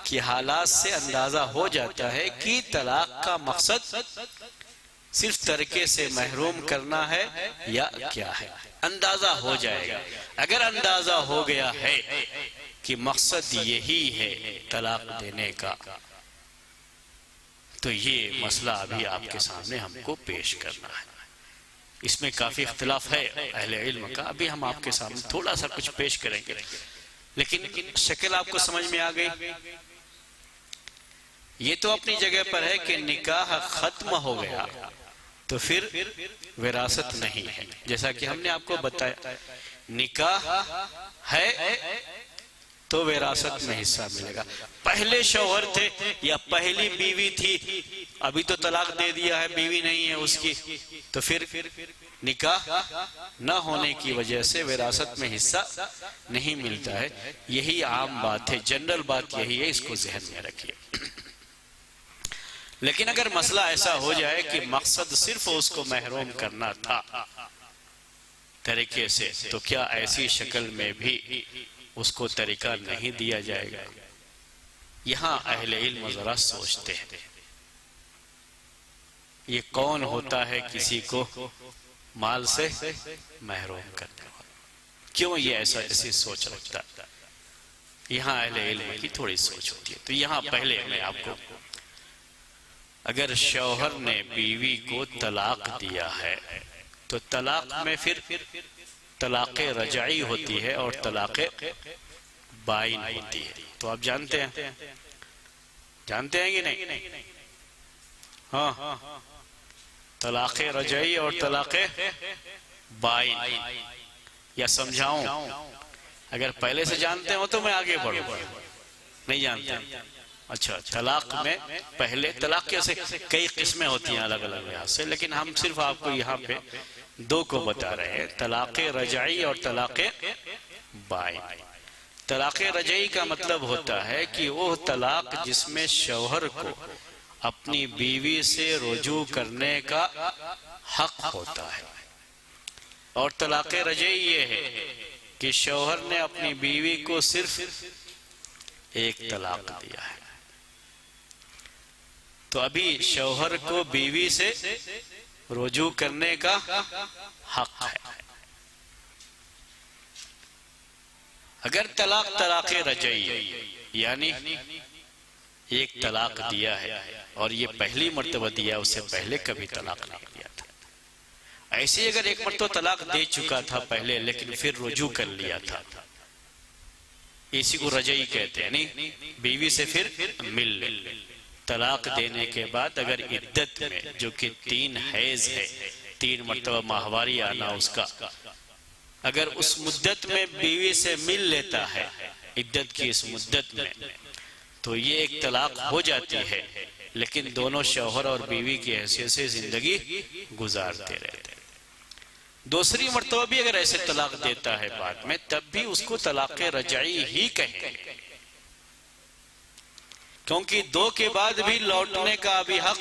कि हालात से अंदाजा हो जाता है कि तलाक का मकसद सिर्फ तरीके से महरूम करना है या क्या है, अंदाजा हो जाएगा। अगर अंदाजा हो गया है कि मकसद यही है तलाक देने का, तो ये मसला अभी आपके सामने हमको पेश करना है। इसमें काफी इख्तिलाफ है अहले इल्म का, अभी हम आपके सामने थोड़ा सा कुछ पेश करेंगे, लेकिन शक्ल आपको समझ में आ गई। ये तो अपनी जगह पर है कि निकाह खत्म हो गया तो फिर विरासत नहीं है। जैसा कि हमने आपको बताया, निकाह है तो विरासत में हिस्सा मिलेगा। पहले शौहर थे या पहली बीवी थी, अभी तो तलाक दे दिया है, बीवी नहीं है उसकी, तो फिर निकाह न होने की वजह से विरासत में हिस्सा नहीं मिलता है। यही आम बात है, जनरल बात यही है, इसको ज़हन में रखिए। लेकिन अगर मसला ऐसा हो जाए कि मकसद सिर्फ उसको महरूम करना था तरीके से, तो क्या ऐसी शक्ल में भी उसको तरीका नहीं दिया जाएगा? यहां अहले इल्म जरा सोचते हैं, ये कौन होता है किसी को माल से महरूम करने वाला? क्यों ये ऐसी सोच रखता है? यहां अहले इल्म की थोड़ी सोच होती है। तो यहां पहले मैं आपको, अगर शौहर ने बीवी को तलाक दिया है तो तलाक में फिर तलाक़ रजाई होती है और तलाक़ बाइन होती है। तो आप जानते हैं कि नहीं? हाँ, तलाक़ रजाई और तलाक़ बाइन, या समझाऊं? अगर पहले से जानते हो तो मैं आगे बढ़ूं। नहीं जानते? अच्छा, तलाक में पहले तलाक कैसे कई किस्में होती हैं अलग अलग लिहाज से, लेकिन हम सिर्फ आपको यहाँ पे 2 को बता रहे हैं, तलाक़ रजाई और तलाक़ बाइन। तलाक़ रजाई का मतलब होता है कि वो तलाक जिसमें शौहर को अपनी बीवी से रुजू करने का हक होता है, और तलाक़ रजाई ये है कि शौहर ने अपनी बीवी को सिर्फ एक तलाक दिया है। तो अभी शौहर को बीवी से रुजू करने का हक है। अगर तलाक तलाक़ रजाई यानी एक तलाक दिया है और ये पहली मर्तबा दिया, उससे पहले कभी तलाक नहीं दिया था, ऐसे अगर एक मर्तबा तलाक दे चुका था पहले लेकिन फिर रुजू कर लिया था, इसी को रजाई कहते हैं। नहीं, बीवी से फिर मिल ले। तलाक देने के बाद अगर इद्दत में, जो कि 3 हैज है, 3 मर्तबा माहवारी आना उसका, अगर उस मुद्दत में बीवी से मिल लेता है, इद्दत की इस मुद्दत में, तो ये एक तलाक हो जाती है, लेकिन दोनों शौहर और बीवी की हैसियत से जिंदगी गुजारते रहते हैं। दूसरी मर्तबा भी अगर ऐसे तलाक देता है बाद में, तब भी उसको तलाक रजाई ही कहेंगे, क्योंकि 2 के बाद भी लौटने का अभी हक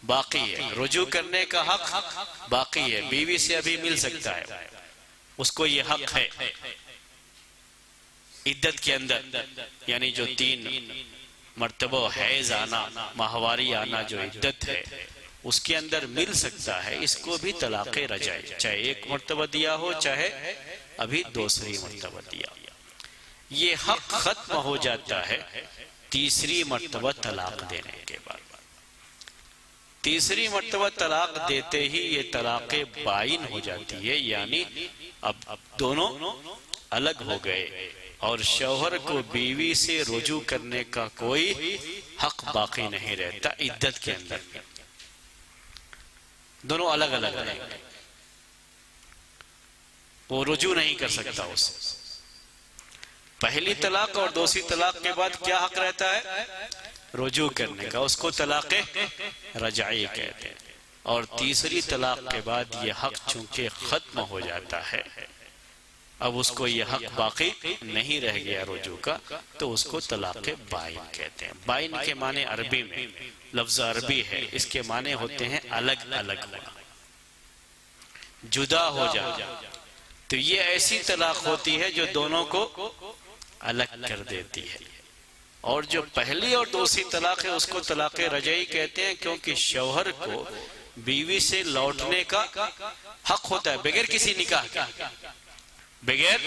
बाकी है, रुजू करने का हक बाकी है, बीवी से अभी मिल सकता है, उसको ये हक है इद्दत के अंदर। यानी जो 3 मर्तबा हैज आना, माहवारी आना जो इद्दत है, उसके अंदर मिल सकता है, इसको भी तलाक़ रजाई, चाहे एक मर्तबा दिया हो चाहे अभी दूसरी मर्तबा दिया, ये हक खत्म हो जाता है तीसरी मर्तबा तलाक देने के बाद। तीसरी मर्तबा तलाक देते ही ये तलाक़ बाइन हो जाती है, यानी अब दोनों अलग हो गए और शौहर को बीवी से रुजू करने का कोई हक बाकी नहीं रहता। इद्दत के अंदर दोनों अलग अलग रहेंगे, वो रुजू नहीं कर सकता उससे। पहली तलाक और दूसरी तलाक के बाद क्या हक रहता है? रुजू करने का, उसको तलाक़ रजाई कहते हैं। और तीसरी तलाक के बाद ये हक चूंकि खत्म हो जाता है, अब उसको ये हक बाकी नहीं रह गया रुजू का, तो उसको तलाक़ बाइन कहते हैं। बाइन के माने अरबी में लफ्ज़ अरबी है, इसके माने होते हैं अलग अलग होना, जुदा हो जाना। तो ये ऐसी तलाक होती है जो दोनों को अलग कर देती है। और जो पहली और दूसरी तलाक है उसको तलाक़ रजाई कहते हैं, क्योंकि शौहर को बीवी से लौटने का हक होता है बगैर किसी निकाह के, बगैर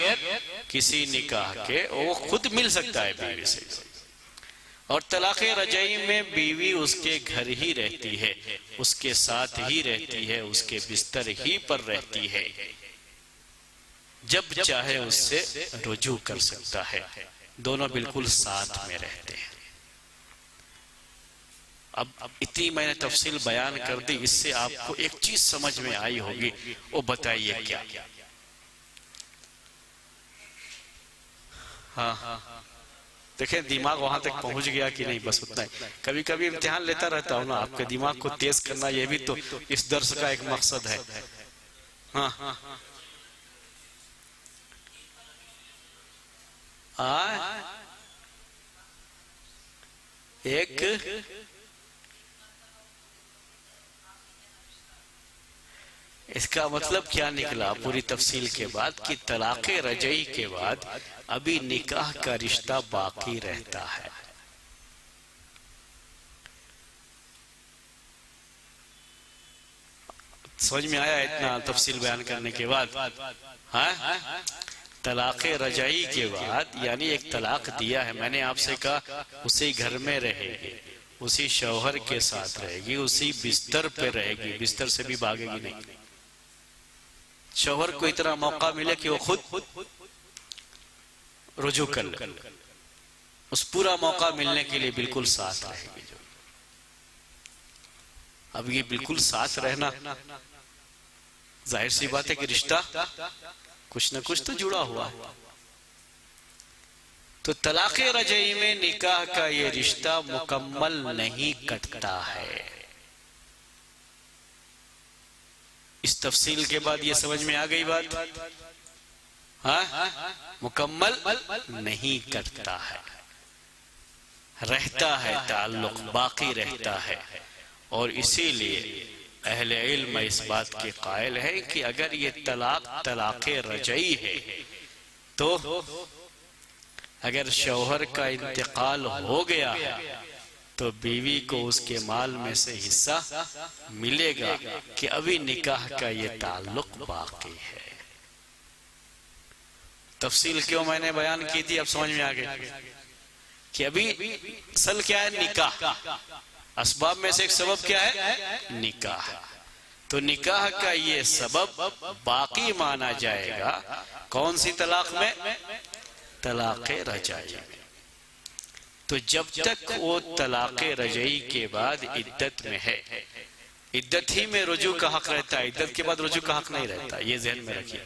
किसी निकाह के वो खुद मिल सकता है बीवी से। और तलाक़ रजाई में बीवी उसके घर ही रहती है, उसके साथ ही रहती है, उसके बिस्तर ही पर रहती है, जब चाहे उससे रुजू कर सकता है, दोनों बिल्कुल साथ में रहते हैं। अब इतनी मैंने तफसील बयान कर दी, इससे आपको एक चीज समझ में आई होगी, वो बताइए क्या? हाँ, देखें दिमाग वहां तक पहुंच गया कि नहीं, बस उतना ही। कभी कभी इम्तिहान लेता रहता हूं ना, आपके दिमाग को तेज करना ये भी तो इस दर्स का एक मकसद है। हाँ, एक इसका मतलब क्या निकला पूरी तफसील के बाद कि तलाक़ रजाई के बाद अभी निकाह का रिश्ता बाकी रहता है। समझ में आया इतना तफसील बयान करने के बाद? हाँ, तलाक़ रजाई के बाद यानी एक तलाक दिया है, मैंने आपसे कहा उसी घर में रहेगी, उसी शौहर के साथ रहेगी, उसी बिस्तर पे रहेगी, बिस्तर से भी भागेगी नहीं। शौहर को इतना मौका मिले कि वो खुद रुजू कर ले, उस पूरा मौका मिलने के लिए बिल्कुल साथ रहेगी। अब ये बिल्कुल साथ रहना, जाहिर सी बात है कि रिश्ता कुछ न कुछ तो जुड़ा हुआ है। तो तलाक़ रजाई में निकाह का ये रिश्ता मुकम्मल नहीं कटता है। इस तफसील के बाद ये समझ में आ गई बात? हाँ, मुकम्मल नहीं कटता है, रहता है, ताल्लुक बाकी रहता है। और इसीलिए अहले इल्म इस बात के कायल है कि अगर ये तलाक़ रजाई है तो अगर शौहर का इंतकाल हो गया है तो बीवी को उसके माल में से हिस्सा मिलेगा कि अभी निकाह का ये ताल्लुक बाकी है। तफसील क्यों मैंने बयान की थी, अब समझ में आ गया कि अभी असल क्या है? निकाह। असबाब में से एक सबब क्या है? निकाह। तो निकाह का ये सबब बाकी माना जाएगा कौन सी तलाक में? तलाक़ रजाई में। तो जब तक वो तलाक़ रजाई के बाद इद्दत में है, इद्दत ही में रुजू का हक रहता है, इद्दत के बाद रुजू का हक नहीं रहता, ये ज़हन में रखिए।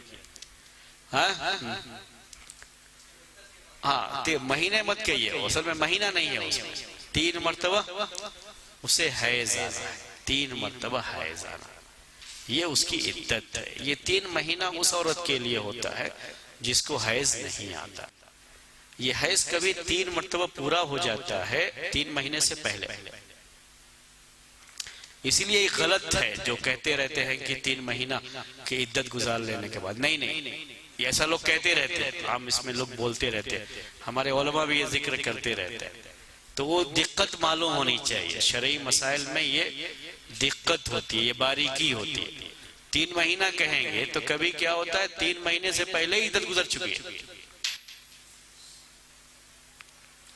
हाँ, महीने मत कहिए, असल में महीना नहीं है उसमें, 3 मरतबा उसे हैज़ आना है, 3 मरतबा हैज़ आना, ये उसकी इद्दत है। ये 3 महीना उस औरत के लिए होता है जिसको हैज़ नहीं आता। ये हैज़ कभी 3 मरतबा पूरा हो जाता है 3 महीने से पहले। इसीलिए ये गलत है जो कहते रहते हैं कि 3 महीना की इद्दत गुजार लेने के बाद, नहीं, ये ऐसा लोग कहते रहते हैं, हम इसमें लोग बोलते रहते हैं, हमारे उलमा भी ये जिक्र करते रहते हैं। तो वो दिक्कत मालूम होनी चाहिए। शरई मसाइल में ये दिक्कत होती है, ये बारीकी होती है। 3 महीना कहेंगे तो कभी क्या होता है 3 महीने से पहले ही इद्दत गुजर चुकी है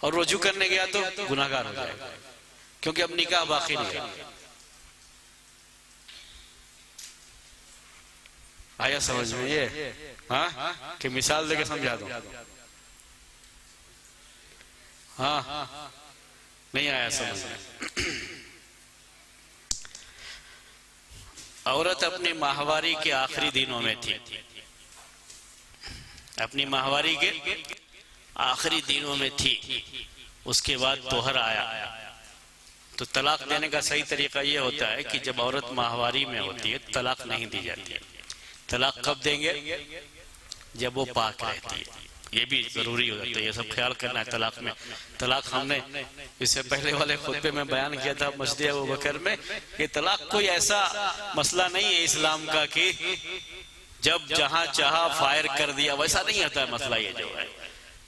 और रुजू करने गया तो गुनाहगार हो जाएगा, क्योंकि अब निकाह बाकी नहीं है। आया समझ में ये? हाँ, कि मिसाल देके समझा दूं? हाँ, नहीं आया समझ में? औरत अपनी माहवारी के आखिरी दिनों में थी, अपनी माहवारी के आखिरी दिनों में थी, उसके बाद तोहर आया। तो तलाक देने का सही तरीका यह होता है कि जब औरत माहवारी में होती है तलाक नहीं दी जाती है। तलाक कब देंगे? जब वो पाक रहती है। ये भी जरूरी हो जाता है, ये सब ख्याल करना है तलाक में। तलाक हमने इससे पहले वाले खुतबे में बयान किया था मस्जिद अबू बकर में, कि तलाक कोई ऐसा मसला नहीं है इस्लाम का कि जब जहां चाहा फायर कर दिया, वैसा नहीं होता है मसला। ये जो है,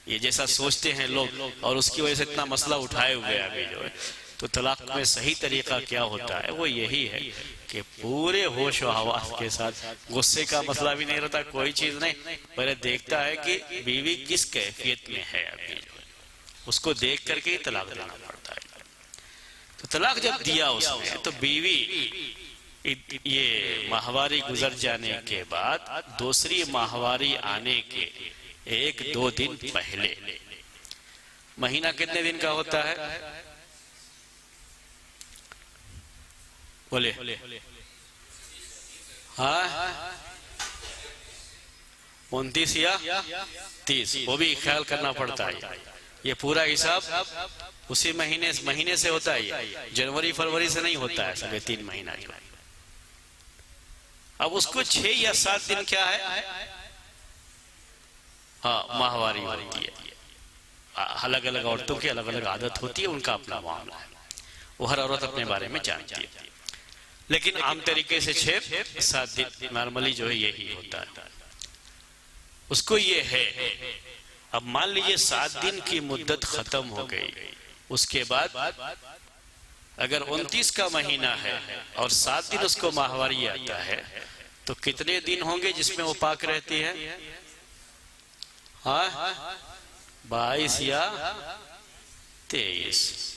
ये जैसा सोचते हैं लोग और उसकी वजह से इतना मसला उठाए हुए हैं अभी जो है। तो तलाक में सही तरीका क्या होता है वो यही है कि पूरे होश और हवास के साथ, गुस्से का मसला भी नहीं रहता, कोई चीज नहीं, पहले देखता है कि बीवी किस कैफियत में है अभी जो है, उसको देख करके ही तलाक देना पड़ता है। तो तलाक जब दिया उसने तो बीवी ये माहवारी गुजर जाने के बाद दूसरी माहवारी आने के 1-2 दिन पहले, महीना कितने दिन का होता है बोले? हाँ, 29 या 30, वो भी ख्याल करना पड़ता है। ये पूरा हिसाब उसी महीने से होता है, जनवरी फरवरी से नहीं होता है, सभी 3 महीना जो है। अब उसको 6 या 7 दिन क्या है, हाँ, माहवारी होती है। अलग अलग औरतों की अलग अलग आदत होती है, उनका अपना मामला है, वो हर औरत अपने बारे में जानती है। लेकिन आम तरीके से 6-7 दिन नॉर्मली जो है यही होता है उसको। ये है, अब मान लीजिए 7 दिन की मुद्दत खत्म हो गई, उसके बाद अगर 29 का महीना है और 7 दिन उसको माहवारी आता है, तो कितने दिन होंगे जिसमें वो पाक रहती है? हाँ, 22 या 23।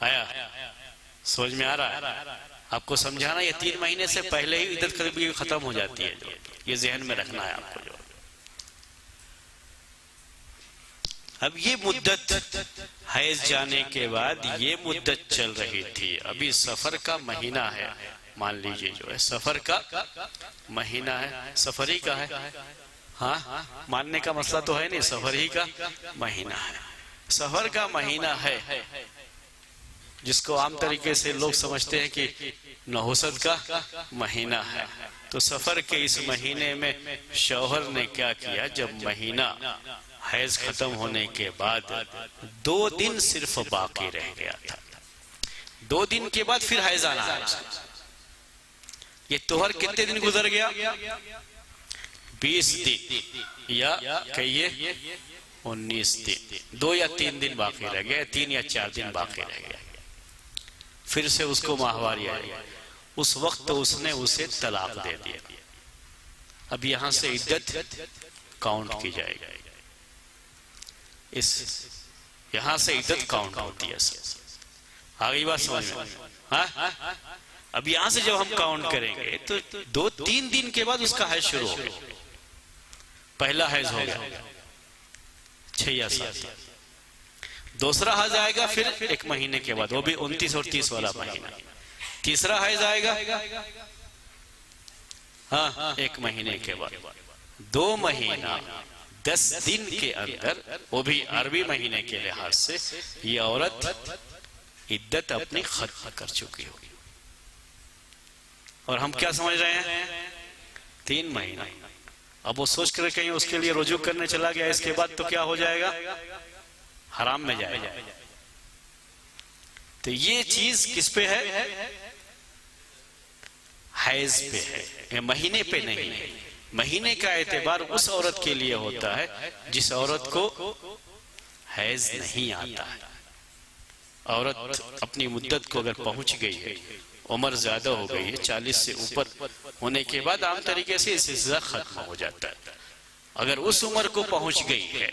आया समझ में आ रहा है? आपको समझाना, ये 3 महीने से पहले ही इद्दत कभी खत्म हो जाती है, जो ये जहन में रखना है आपको। जो अब ये मुद्दत हैज जाने के बाद ये मुद्दत चल रही थी, अभी सफर का महीना है, मान लीजिए जो है सफर का महीना है, सफर ही का है, हाँ, मानने का मसला तो है नहीं, सफर ही का महीना है। सफर का महीना है जिसको आम तरीके से लोग समझते हैं कि नहुसत का महीना है। तो सफर के इस महीने में शौहर ने क्या किया, जब महीना हैज खत्म होने के बाद 2 दिन सिर्फ बाकी रह गया था, 2 दिन के बाद फिर हैज आना है। ये तोहर कितने दिन गुजर गया? 20 दिन या कहिए 19 दिन, 2 या 3 दिन बाकी रह गए, 3 या 4 दिन बाकी रह गए। फिर से उसको माहवारी आई, उस वक्त तो उसने उसे तलाक दे दिया। अब यहां से इद्दत काउंट की जाएगी, इस यहां से इद्दत काउंट होती है। आगे बात समझ में? हाँ, अब यहां से जब हम काउंट करेंगे तो 2-3 दिन के बाद उसका हैज शुरू हो गया। पहला हैज हो गया 6 या 7, दूसरा हैज आएगा फिर 1 महीने के बाद, वो भी 29 और 30 वाला महीना। तीसरा हैज आएगा, हाँ, 1 महीने के बाद। 2 महीना 10 दिन के अंदर, वो भी अरबी महीने के लिहाज से, ये औरत इद्दत अपनी खत्म कर चुकी होगी। और हम क्या समझ रहे हैं? 3 महीना। अब वो सोच कर कहीं उसके लिए रुजू करने चला गया, इसके बाद तो क्या हो जाएगा? हराम में जाएगा। तो ये चीज किस पे है? हैज पे है, ये महीने पे नहीं है। महीने का एतबार उस औरत के लिए होता है जिस औरत को हैज नहीं आता है। औरत अपनी मुद्दत को अगर पहुंच गई है, उम्र ज्यादा हो गई है, 40 से ऊपर होने के बाद आम तरीके से सिलसिला खत्म हो जाता है। अगर उस उम्र को पहुंच गई है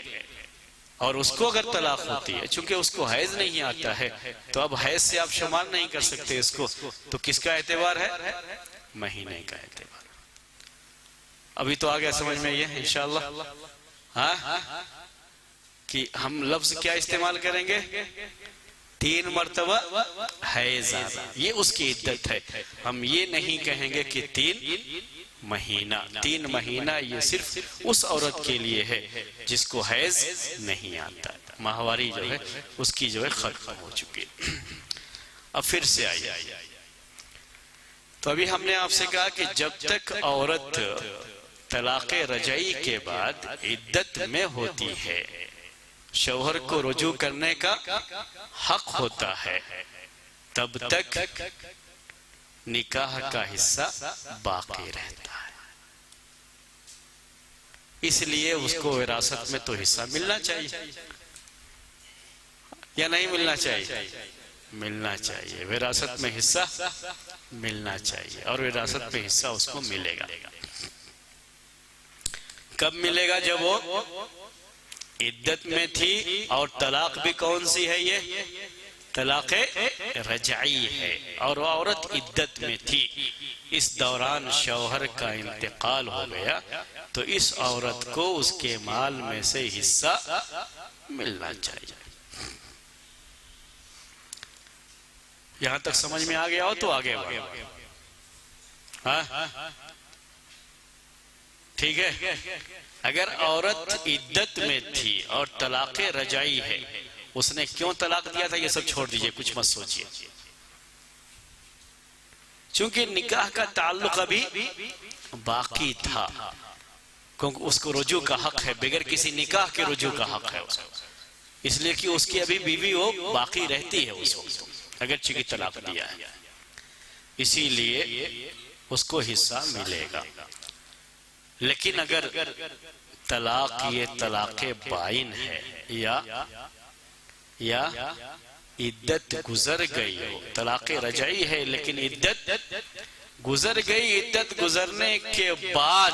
और उसको अगर तलाक होती है, चूंकि उसको हैज नहीं आता है, तो अब हैज से आप शुमार नहीं कर सकते इसको, तो किसका एतबार है? महीने का एतबार। अभी तो आ गया समझ में ये इंशाअल्लाह। हाँ, कि हम लफ्ज क्या इस्तेमाल करेंगे? 3 मर्तबा हैज आना, ये उसकी इद्दत है। हम ये नहीं कहेंगे कि 3 महीना। 3 महीना ये सिर्फ उस औरत के लिए है जिसको हैज नहीं आता, माहवारी जो है उसकी जो है खत्म हो चुकी है। अब फिर से आइए, तो अभी हमने आपसे कहा कि जब तक औरत तलाक़ रजाई के बाद इद्दत में होती है, शौहर को रुजू करने का हक होता है, तब तक निकाह का हिस्सा बाकी रहता है। इसलिए उसको विरासत में तो हिस्सा मिलना चाहिए या नहीं मिलना चाहिए? मिलना चाहिए, विरासत में हिस्सा मिलना चाहिए, और विरासत में हिस्सा उसको मिलेगा। कब मिलेगा? जब वो इद्दत में थी, और तलाक भी कौन सी है? ये तलाक़ रजाई है, और वो औरत इद्दत में थी। इस दौरान शौहर का इंतकाल हो गया, तो इस औरत को उसके माल में से हिस्सा मिलना चाहिए। यहां तक समझ में आ गया हो तो आगे बढ़ो। हाँ, ठीक है। अगर औरत इद्दत में थी और तलाक़ रजाई है, उसने क्यों तलाक दिया था ये सब छोड़ दीजिए, कुछ मत सोचिए। चूंकि निकाह का ताल्लुक अभी बाकी था, क्योंकि उसको रुजू का हक है, बगैर किसी निकाह के रुजू का हक है उसको, इसलिए कि उसकी अभी बीवी वो बाकी रहती है उस वक्त, अगर चूंकि तलाक दिया है, इसीलिए उसको हिस्सा मिलेगा। लेकिन अगर तलाक ये तलाक़ बाइन है या इद्दत गुजर गई हो, तलाक़ रजाई है लेकिन इद्दत गुजर गई, इद्दत गुजरने के बाद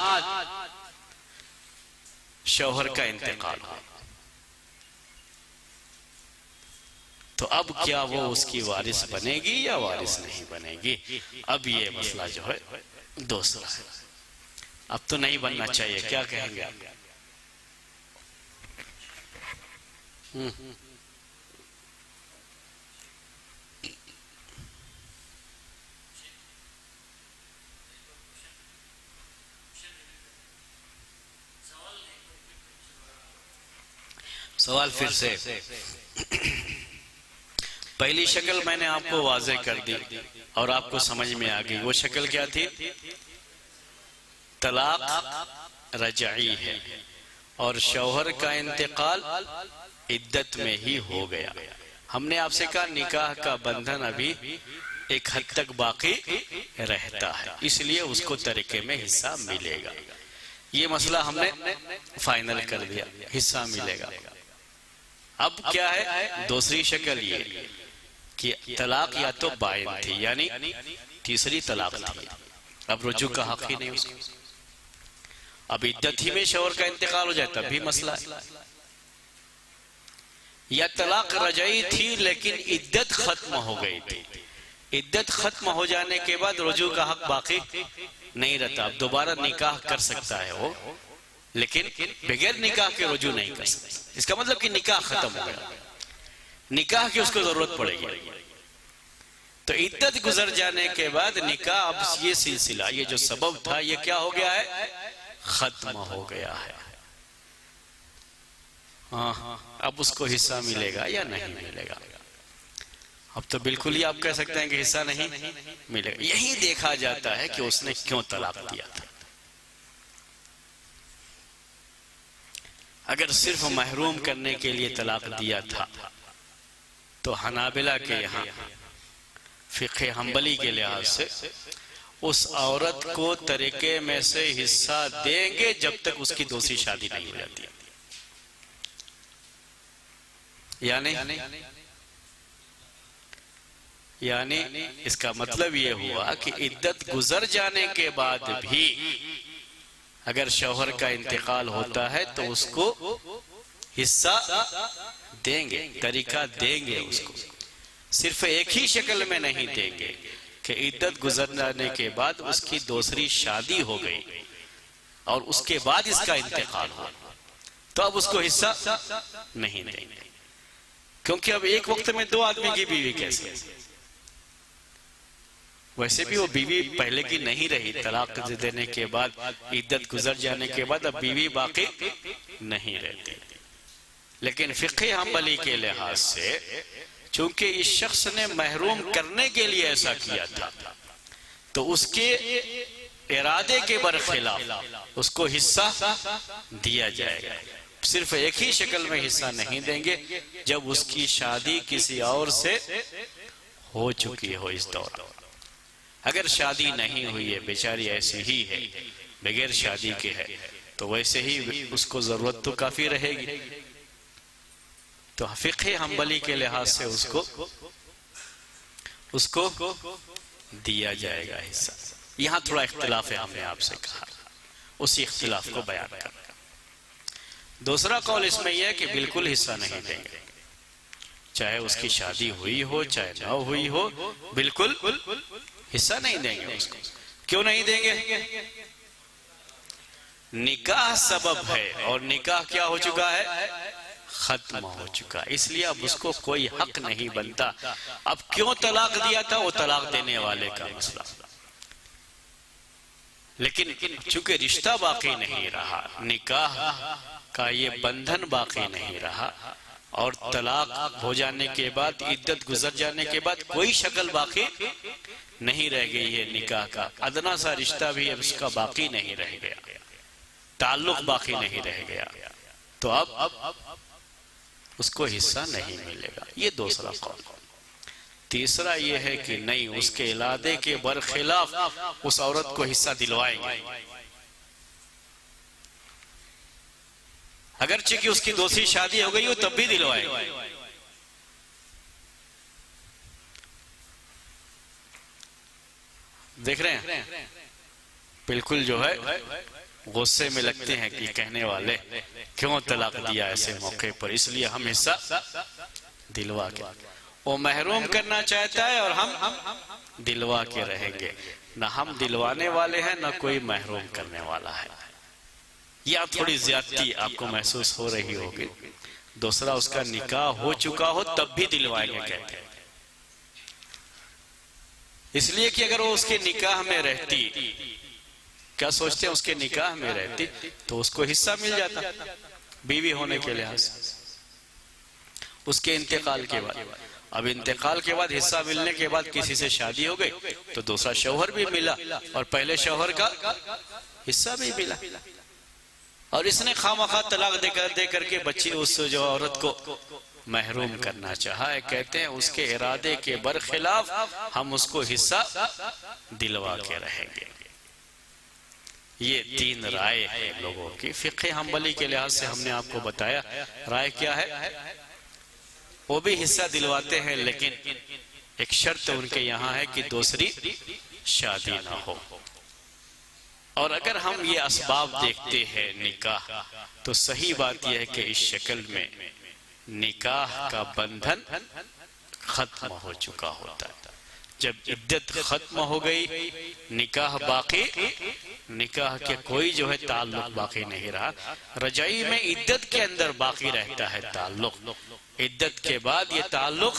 शौहर का इंतकाल हो, तो अब क्या वो उसकी वारिस बनेगी या वारिस नहीं बनेगी? अब ये मसला जो है दूसरा है। अब तो नहीं बनना चाहिए, क्या कहेंगे आप? सवाल फिर से। पहली शक्ल मैंने आपको वाज़े कर दी और आपको समझ में आ गई। वो शक्ल क्या थी? तलाक रजाई है और शौहर का इंतकाल इद्दत में ही हो गया। हमने आपसे कहा निकाह का बंधन अभी एक हद तक बाकी रहता है, इसलिए उसको तरीके में हिस्सा मिलेगा। ये मसला हमने फाइनल कर दिया, हिस्सा मिलेगा। अब क्या है? दूसरी शक्ल ये कि तलाक या तो बाइन थी, यानी तीसरी तलाक थी, अब रुजू का हक ही नहीं उसको। अब इद्दत ही में शौहर का इंतकाल हो जाए तब भी मसला है। या तलाक रजाई थी लेकिन इद्दत खत्म हो गई थी, इद्दत खत्म हो जाने के बाद रुजू का हक बाकी नहीं रहता, अब दोबारा निकाह कर सकता है वो, लेकिन बगैर निकाह के रुजू नहीं कर सकता। इसका मतलब कि निकाह खत्म हो गया, निकाह की उसको जरूरत पड़ेगी। तो इद्दत गुजर जाने के बाद निकाह, अब ये सिलसिला, ये जो सबब था, ये क्या हो गया है? खत्म हो गया है। हाँ, अब उसको हिस्सा मिलेगा या नहीं मिलेगा? अब तो बिल्कुल ही आप कह सकते हैं कि हिस्सा नहीं मिलेगा। यही देखा जाता है कि उसने क्यों तलाक दिया था। अगर सिर्फ महरूम करने के लिए तलाक दिया था तो हनाबिला के यहाँ फिक़े हम्बली के लिहाज से उस औरत को तरीके में से हिस्सा देंगे जब तक उसकी दूसरी शादी नहीं हो जाती, यानी यानी इसका मतलब ये हुआ कि इद्दत गुजर जाने के बाद भी अगर शौहर का इंतकाल होता है तो उसको हिस्सा देंगे, तरीका देंगे उसको। सिर्फ एक ही शक्ल में नहीं देंगे कि इद्दत गुजर जाने के बाद उसकी दूसरी शादी हो गई और उसके बाद इसका इंतकाल हो, तो अब उसको हिस्सा नहीं देंगे, क्योंकि अब एक वक्त में दो आदमी की बीवी कैसे? वैसे भी वो बीवी पहले की नहीं रही, तलाक देने के बाद, इद्दत गुजर जाने के बाद अब बीवी बाकी नहीं रहती। लेकिन फिक़्ह हम्बली के लिहाज से चूंकि इस शख्स ने महरूम करने के लिए ऐसा किया था, तो उसके इरादे के बरखिलाफ उसको हिस्सा दिया जाएगा। सिर्फ एक ही शक्ल में हिस्सा नहीं देंगे, जब उसकी शादी किसी और से हो चुकी हो इस दौरान। अगर शादी नहीं हुई है, बेचारी ऐसी ही है, बगैर शादी के है, तो वैसे ही उसको जरूरत तो काफी रहेगी। तो फिक़्ह हम्बली के लिहाज से उसको दिया जाएगा हिस्सा। यहां थोड़ा इख्तिलाफ है, हमने आपसे कहा, उसी इख्तिलाफ को बयान कर। दूसरा कौल इसमें यह है कि बिल्कुल हिस्सा नहीं देंगे, चाहे उसकी शादी हुई हो चाहे ना हुई हो, बिल्कुल हिस्सा नहीं देंगे उसको। क्यों नहीं देंगे? निकाह सबब है और निकाह क्या हो चुका है? खत्म हो चुका, इसलिए अब उसको कोई हक नहीं बनता। अब क्यों तलाक दिया था, वो तलाक देने वाले का मसला, लेकिन चूंकि रिश्ता बाकी नहीं रहा, निकाह का ये बंधन बाकी नहीं रहा, और तलाक हो जाने के बाद, इद्दत गुजर जाने के बाद कोई शक्ल बाकी नहीं रह गई है निकाह का, अदना सा रिश्ता भी अब उसका बाकी नहीं रह गया, ताल्लुक बाकी नहीं रह गया, तो अब उसको हिस्सा नहीं मिलेगा। ये दूसरा कौल। तीसरा ये है कि नहीं, उसके इरादे के बरखिलाफ उस औरत को हिस्सा दिलवाएंगे, अगरचे कि उसकी दूसरी शादी हो गई हो तब भी दिलवाएंगे। देख रहे हैं, बिल्कुल जो है गुस्से में लगते हैं कि कहने वाले क्यों तलाक दिया ऐसे मौके पर, इसलिए हम हिस्सा दिलवा के। वो महरूम करना चाहता है और हम दिलवा के रहेंगे, ना हम दिलवाने वाले हैं ना कोई महरूम करने वाला है। या थोड़ी ज्यादती आपको महसूस हो रही होगी। दूसरा, उसका निकाह हो चुका हो तब भी दिलवाएंगे कहते हैं, इसलिए कि अगर वो उसके निकाह में रहती, क्या सोचते हैं, उसके निकाह में रहती तो उसको हिस्सा मिल जाता बीवी होने के लिहाज से उसके इंतकाल के बाद। अब इंतकाल के बाद हिस्सा मिलने के बाद किसी से शादी हो गई तो दूसरा शौहर भी मिला और पहले शौहर का हिस्सा भी मिला, और इसने खामखा तलाक दे करके बच्ची उस जो औरत को महरूम करना चाहा है। कहते हैं उसके इरादे के बरखिलाफ हम उसको हिस्सा दिलवा के रहेंगे। ये तीन राय है लोगों की। फिक़्ह हम्बली के लिहाज से हमने आपको बताया राय क्या है, वो भी हिस्सा दिलवाते हैं, लेकिन एक शर्त उनके यहाँ है कि दूसरी शादी ना हो। और अगर हम ये असबाब देखते हैं निकाह, तो सही बात यह है कि इस शक्ल में निकाह का बंधन खत्म हो चुका होता है। जब इद्दत खत्म हो गई, निकाह बाकी, निकाह के कोई जो है ताल्लुक बाकी नहीं रहा। रजाई में इद्दत के अंदर बाकी रहता है ताल्लुक, इद्दत के बाद ये ताल्लुक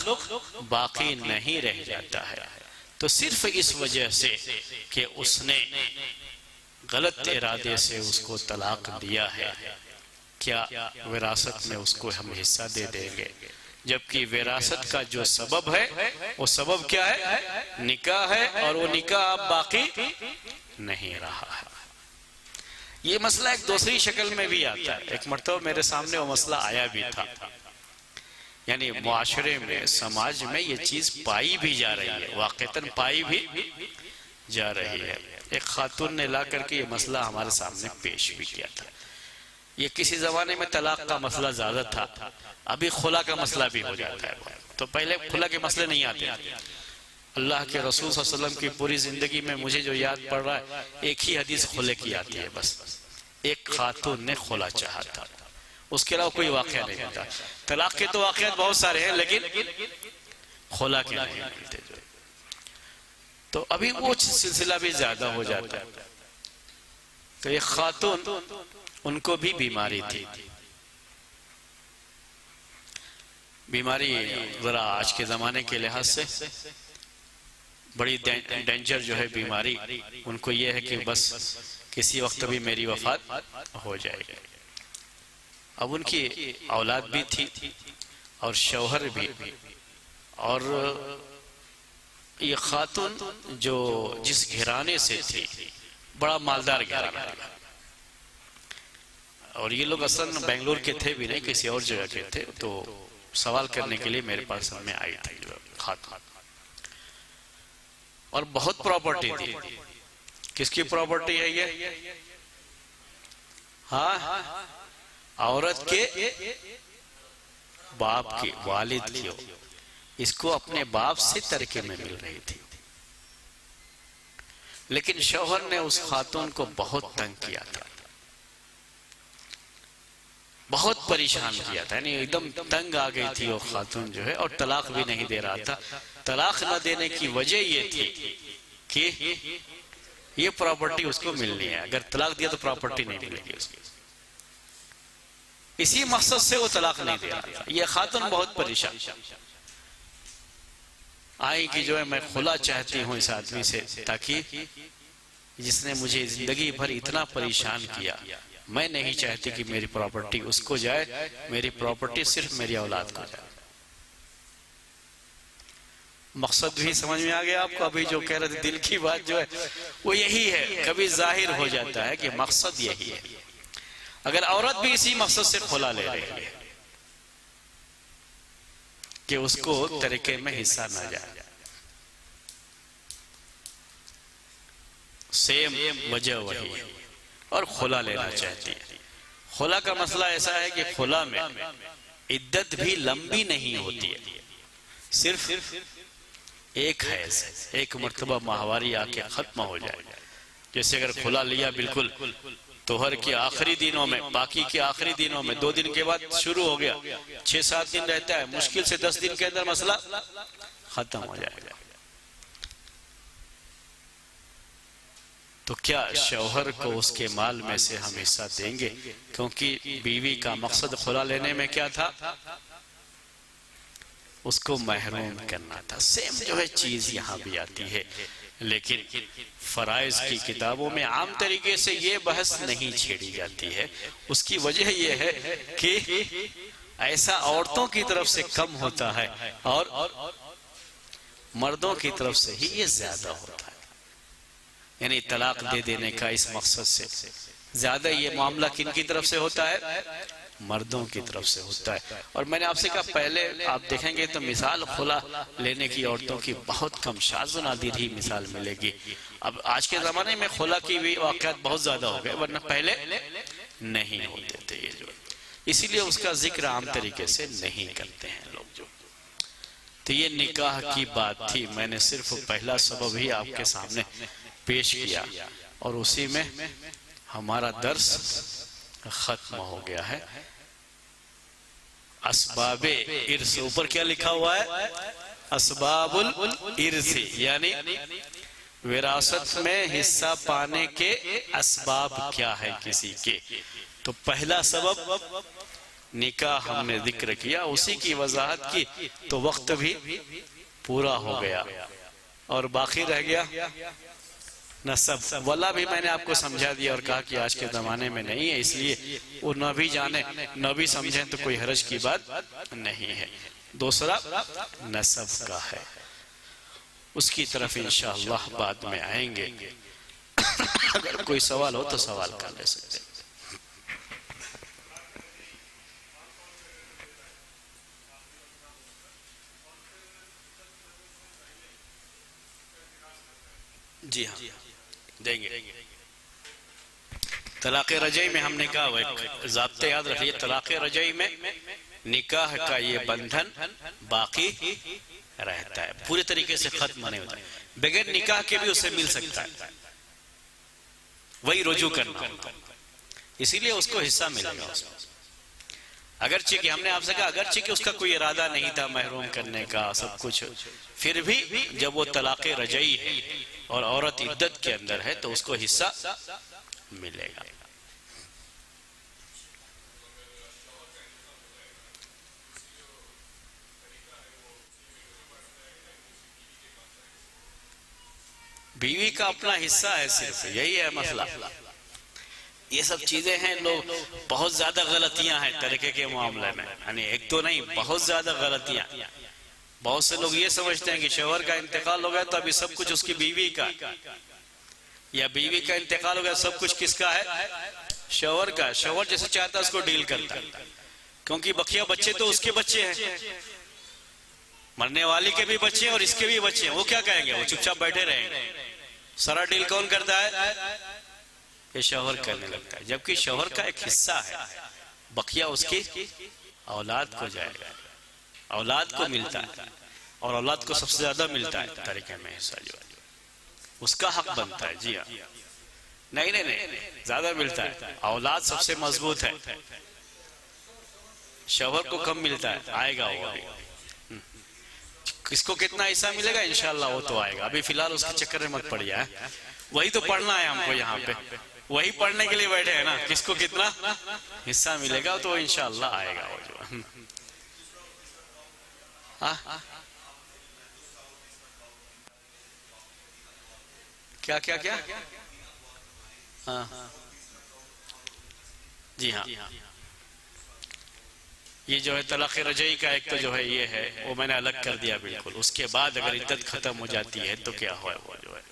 बाकी नहीं रह जाता है। तो सिर्फ इस वजह से कि उसने गलत इरादे से उसको तलाक दिया है, क्या विरासत में उसको हम हिस्सा दे देंगे? जबकि विरासत का जो सबब है वो सबब क्या है? निकाह है, और वो निकाह अब बाकी नहीं रहा है। ये मसला एक दूसरी शक्ल में भी आता है। एक मर्तबा मेरे सामने वो मसला आया भी था, यानी मुआशरे में, समाज में ये चीज पाई भी जा रही है, वाक़तन पाई भी जा रही है। एक खातून ने ला करके ये मसला हमारे सामने पेश भी किया था। ये किसी जमाने में तलाक का मसला ज्यादा था, अभी खुला का मसला भी हो जाता है। तो पहले खुला के मसले नहीं आते, अल्लाह के रसूल सल्लल्लाहु अलैहि वसल्लम की पूरी जिंदगी में मुझे जो याद पड़ रहा है, एक ही हदीस खुले की आती है बस। एक खातून ने खुला चाहा था, उसके अलावा कोई वाकया नहीं मिलता। तलाक के तो वाकयात बहुत सारे हैं, लेकिन खुला के नहीं मिलते। तो अभी वो सिलसिला भी ज्यादा हो जाता है। तो एक खातून, उनको भी बीमारी थी। बीमारी जरा आज के जमाने के लिहाज से बड़ी डेंजर जो है बीमारी, उनको ये है कि बस किसी वक्त भी मेरी वफात हो जाएगी। अब उनकी औलाद भी थी और शौहर भी, और ये खातून जो जिस घराने से थी, बड़ा मालदार घराना, और ये लोग असल बेंगलोर के थे भी नहीं, किसी और जगह के थे। तो सवाल करने के लिए मेरे पास में आई थी खातून, और बहुत प्रॉपर्टी थी। किसकी प्रॉपर्टी है ये? हाँ, औरत के बाप की, वालिद की। इसको अपने बाप से तरके में मिल रही थी, लेकिन शौहर ने उस खातून को बहुत तंग किया था, बहुत परेशान किया था, यानी एकदम तंग आ गई थी वो खातून जो है, और तलाक भी नहीं दे रहा था। तलाक न देने की वजह ये थी कि ये प्रॉपर्टी उसको मिलनी है, अगर तलाक दिया तो प्रॉपर्टी नहीं मिलेगी उसकी। इसी मकसद से वो तलाक नहीं दे रहा था। ये खातून बहुत परेशान आई कि जो है मैं खुला चाहती हूँ इस आदमी से, ताकि जिसने मुझे जिंदगी भर इतना परेशान किया, मैं नहीं चाहती कि मेरी प्रॉपर्टी उसको जाए, मेरी प्रॉपर्टी सिर्फ मेरी औलाद को जाए। मकसद भी समझ में आ गया आपको? अभी जो कह रहे थे दिल की बात जो है वो यही है, कभी जाहिर हो जाता है कि मकसद यही है। अगर औरत भी इसी मकसद से खुला ले रही है कि उसको तरीके में हिस्सा न जाए, सेम वजह वही है, और खुला लेना चाहती है। खुला का मसला ऐसा है कि खुला में इद्दत भी लंबी नहीं होती है, सिर्फ एक है, एक मर्तबा माहवारी आके खत्म हो जाए। जैसे अगर खुला लिया बिल्कुल तोहर के आखिरी दिनों में, बाकी के आखिरी दिनों में, 2 दिन के बाद शुरू हो गया, 6-7 दिन रहता है, मुश्किल से 10 दिन के अंदर मसला खत्म हो जाएगा। तो क्या शौहर को उसके माल में से हम हिस्सा देंगे? क्योंकि बीवी का मकसद खुला लेने में क्या था? उसको महरूम करना था। सेम जो है चीज यहाँ भी आती है, लेकिन फराइज की किताबों में आम तरीके से ये बहस नहीं छेड़ी जाती है। उसकी वजह यह है कि ऐसा औरतों की तरफ से कम होता है और मर्दों की तरफ से ही ये ज्यादा होता है। यानी तलाक दे देने का इस मकसद से ज्यादा ये मामला किन की तरफ से होता है? मर्दों की तरफ से होता है। और मैंने आपसे कहा पहले आप देखेंगे तो मिसाल खुला लेने की औरतों की बहुत कम, शाज़ व नादिर ही मिसाल मिलेगी। अब आज के जमाने में खुला की भी वाक़यात बहुत ज्यादा हो गए, वरना पहले नहीं होते थे ये जो, इसीलिए उसका जिक्र आम तरीके से नहीं करते हैं लोग जो। तो ये निकाह की बात थी, मैंने सिर्फ पहला सबब ही आपके सामने पेश किया और उसी में हमारा दर्स खत्म हो गया है। असबाबे इर्स, ऊपर क्या लिखा हुआ है? असबाबुल इर्सी, यानी विरासत में हिस्सा पाने के असबाब क्या है किसी के। तो पहला सबब निकाह हमने जिक्र किया, उसी की वजाहत की, तो वक्त भी पूरा हो गया और बाकी रह गया नसब। वला भी मैंने आपको समझा दिया और कहा कि आज के ज़माने में नहीं है, इसलिए वो न भी जाने न भी समझें तो कोई हरज की बात नहीं है। दूसरा नसब का है, उसकी तरफ इंशाअल्लाह बाद में आएंगे। अगर कोई सवाल हो तो सवाल कर ले सकते हैं। जी हाँ, देंगे। तलाक़ रजई में हमने कहा ज़ाब्ते याद रखिए, तलाक़ रजई में निकाह का ये बंधन बाकी रहता है, पूरे तरीके से खत्म नहीं होता। बगैर निकाह के भी उसे मिल सकता है, वही रुजू करना होता है, इसीलिए उसको हिस्सा मिलेगा उसमें। अगरचे कि हमने आपसे कहा अगरचे कि उसका कोई इरादा नहीं था महरूम करने का सब कुछ, फिर भी जब वो तलाक़े रजई है और औरत इद्दत के अंदर है तो उसको हिस्सा मिलेगा। बीवी का अपना हिस्सा है, सिर्फ यही है मसला। ये सब चीजें हैं, लोग बहुत ज्यादा गलतियां हैं तरीके के मामले में, यानी एक तो नहीं बहुत ज्यादा गलतियां। बहुत से लोग ये समझते हैं कि शौहर का इंतकाल हो गया तो अभी सब कुछ उसकी बीवी का, या बीवी का इंतकाल हो गया सब कुछ किसका है, शौहर का। शौहर जैसे चाहता है उसको डील करता है, क्योंकि बकिया बच्चे तो उसके बच्चे हैं, मरने वाली के भी बच्चे हैं और इसके भी बच्चे हैं। वो क्या कहेंगे, वो चुपचाप बैठे रहेंगे। सारा डील कौन करता है, ये शौहर करने लगता है, जबकि शौहर का एक हिस्सा है, बकिया उसकी औलाद को जाएगा, औलाद को मिलता है, और औलाद को सबसे ज्यादा मिलता है तरीके में हिस्सा, जो उसका हक बनता है। जी हाँ, नहीं नहीं नहीं, ज्यादा मिलता है, औलाद सबसे मजबूत है, शौहर को कम मिलता है, आएगा वो भी। किसको कितना हिस्सा मिलेगा इंशाल्लाह वो तो आएगा, अभी फिलहाल उसके चक्कर में मत पड़िए। वही तो पढ़ना है हमको यहाँ पे, वही पढ़ने के लिए बैठे हैं ना, किसको कितना हिस्सा मिलेगा तो इंशाल्लाह आएगा वो जो। क्या क्या क्या, हाँ जी हाँ, ये जो है तलाक़ रजई का एक तो जो है ये है, वो मैंने अलग कर दिया बिल्कुल। उसके बाद अगर इद्दत खत्म हो जाती है तो क्या हो, वो जो है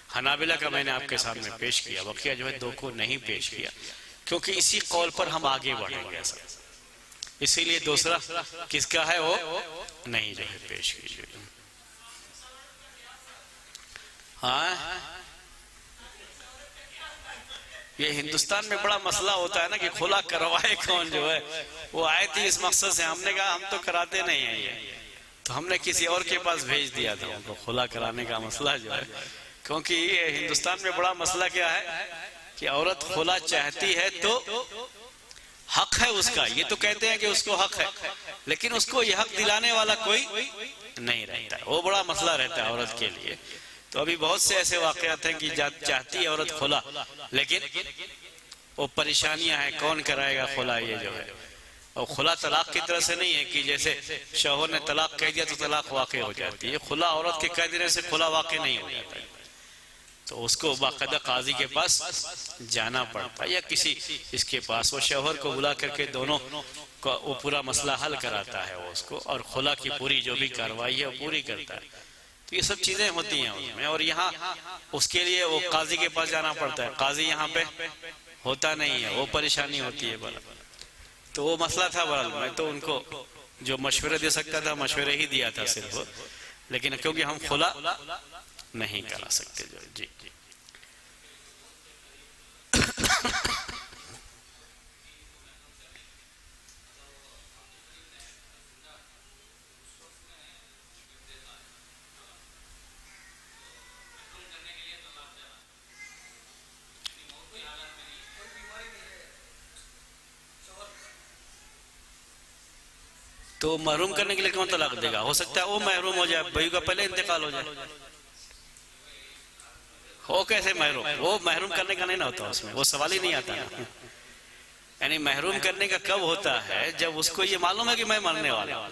हनाबिला का मैंने आपके सामने पेश किया, बकिया जो है दो को नहीं पेश किया, क्योंकि इसी कौल पर हम आगे बढ़ेंगे ऐसा, इसीलिए दूसरा किसका है वो नहीं जो है पेश कीजिए। हाँ, ये हिंदुस्तान में बड़ा मसला होता है ना कि खुला करवाए कौन, जो है वो आए थे इस मकसद से, हमने कहा हम तो कराते नहीं है ये, तो हमने किसी और के पास भेज दिया था उनको खुला कराने का मसला जो है। क्योंकि ये हिंदुस्तान में बड़ा मसला क्या है कि औरत खुला चाहती है तो हक है उसका, ये तो कहते हैं कि उसको हक है, लेकिन उसको ये हक दिलाने वाला कोई नहीं रहता है, वो बड़ा मसला रहता है औरत के लिए। तो अभी बहुत से ऐसे वाकयात हैं कि चाहती है औरत खुला, लेकिन वो परेशानियां हैं, कौन कराएगा खुला, ये जो है। और खुला तलाक की तरह से नहीं है कि जैसे शौहर ने तलाक कह दिया तो तलाक वाक़ई हो जाती है, खुला औरत के कह देने से खुला वाक़ई नहीं हो जाता है, तो उसको बाकायदा काजी के पास जाना पड़ता है या किसी इसके पास, वो शौहर को बुला करके दोनों का वो पूरा मसला हल कराता है वो उसको, और खुला की पूरी जो भी कार्रवाई है वो पूरी करता है। तो ये सब चीजें होती हैं उसमें, और यहाँ उसके लिए वो काजी के पास जाना पड़ता है, काजी यहाँ पे होता नहीं है, वो परेशानी होती है बड़ा। तो वो मसला था बहरहाल, मैं तो उनको जो मशवरे दे सकता था मशवरे ही दिया था सिर्फ, लेकिन क्योंकि हम खुला नहीं करा सकते जो। जी तो महरूम करने के लिए कौन तलाक देगा, हो सकता है वो महरूम हो जाए, भाई का पहले इंतकाल हो जाए, हो कैसे महरूम, वो महरूम करने का नहीं ना होता उसमें, वो सवाल ही नहीं आता ना। यानी महरूम करने का कब होता है, जब उसको ये मालूम है कि मैं मरने वाला हूं,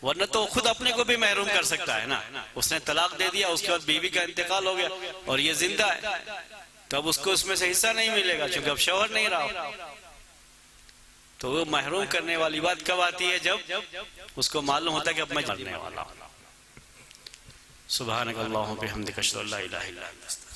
वरना तो खुद अपने को भी महरूम कर सकता है ना। उसने तलाक दे दिया, उसके बाद बीवी का इंतकाल हो गया और ये जिंदा है, तो अब उसको उसमें से हिस्सा नहीं मिलेगा क्योंकि अब शौहर नहीं रहा। तो वो महरूम करने वाली बात कब आती है, जब उसको मालूम होता है कि अब मैं मरने वाला हूं। सुभानक अल्लाहुम्मा बिहम्दिक अशहदु अल्ला इलाहा इल्ला अंत।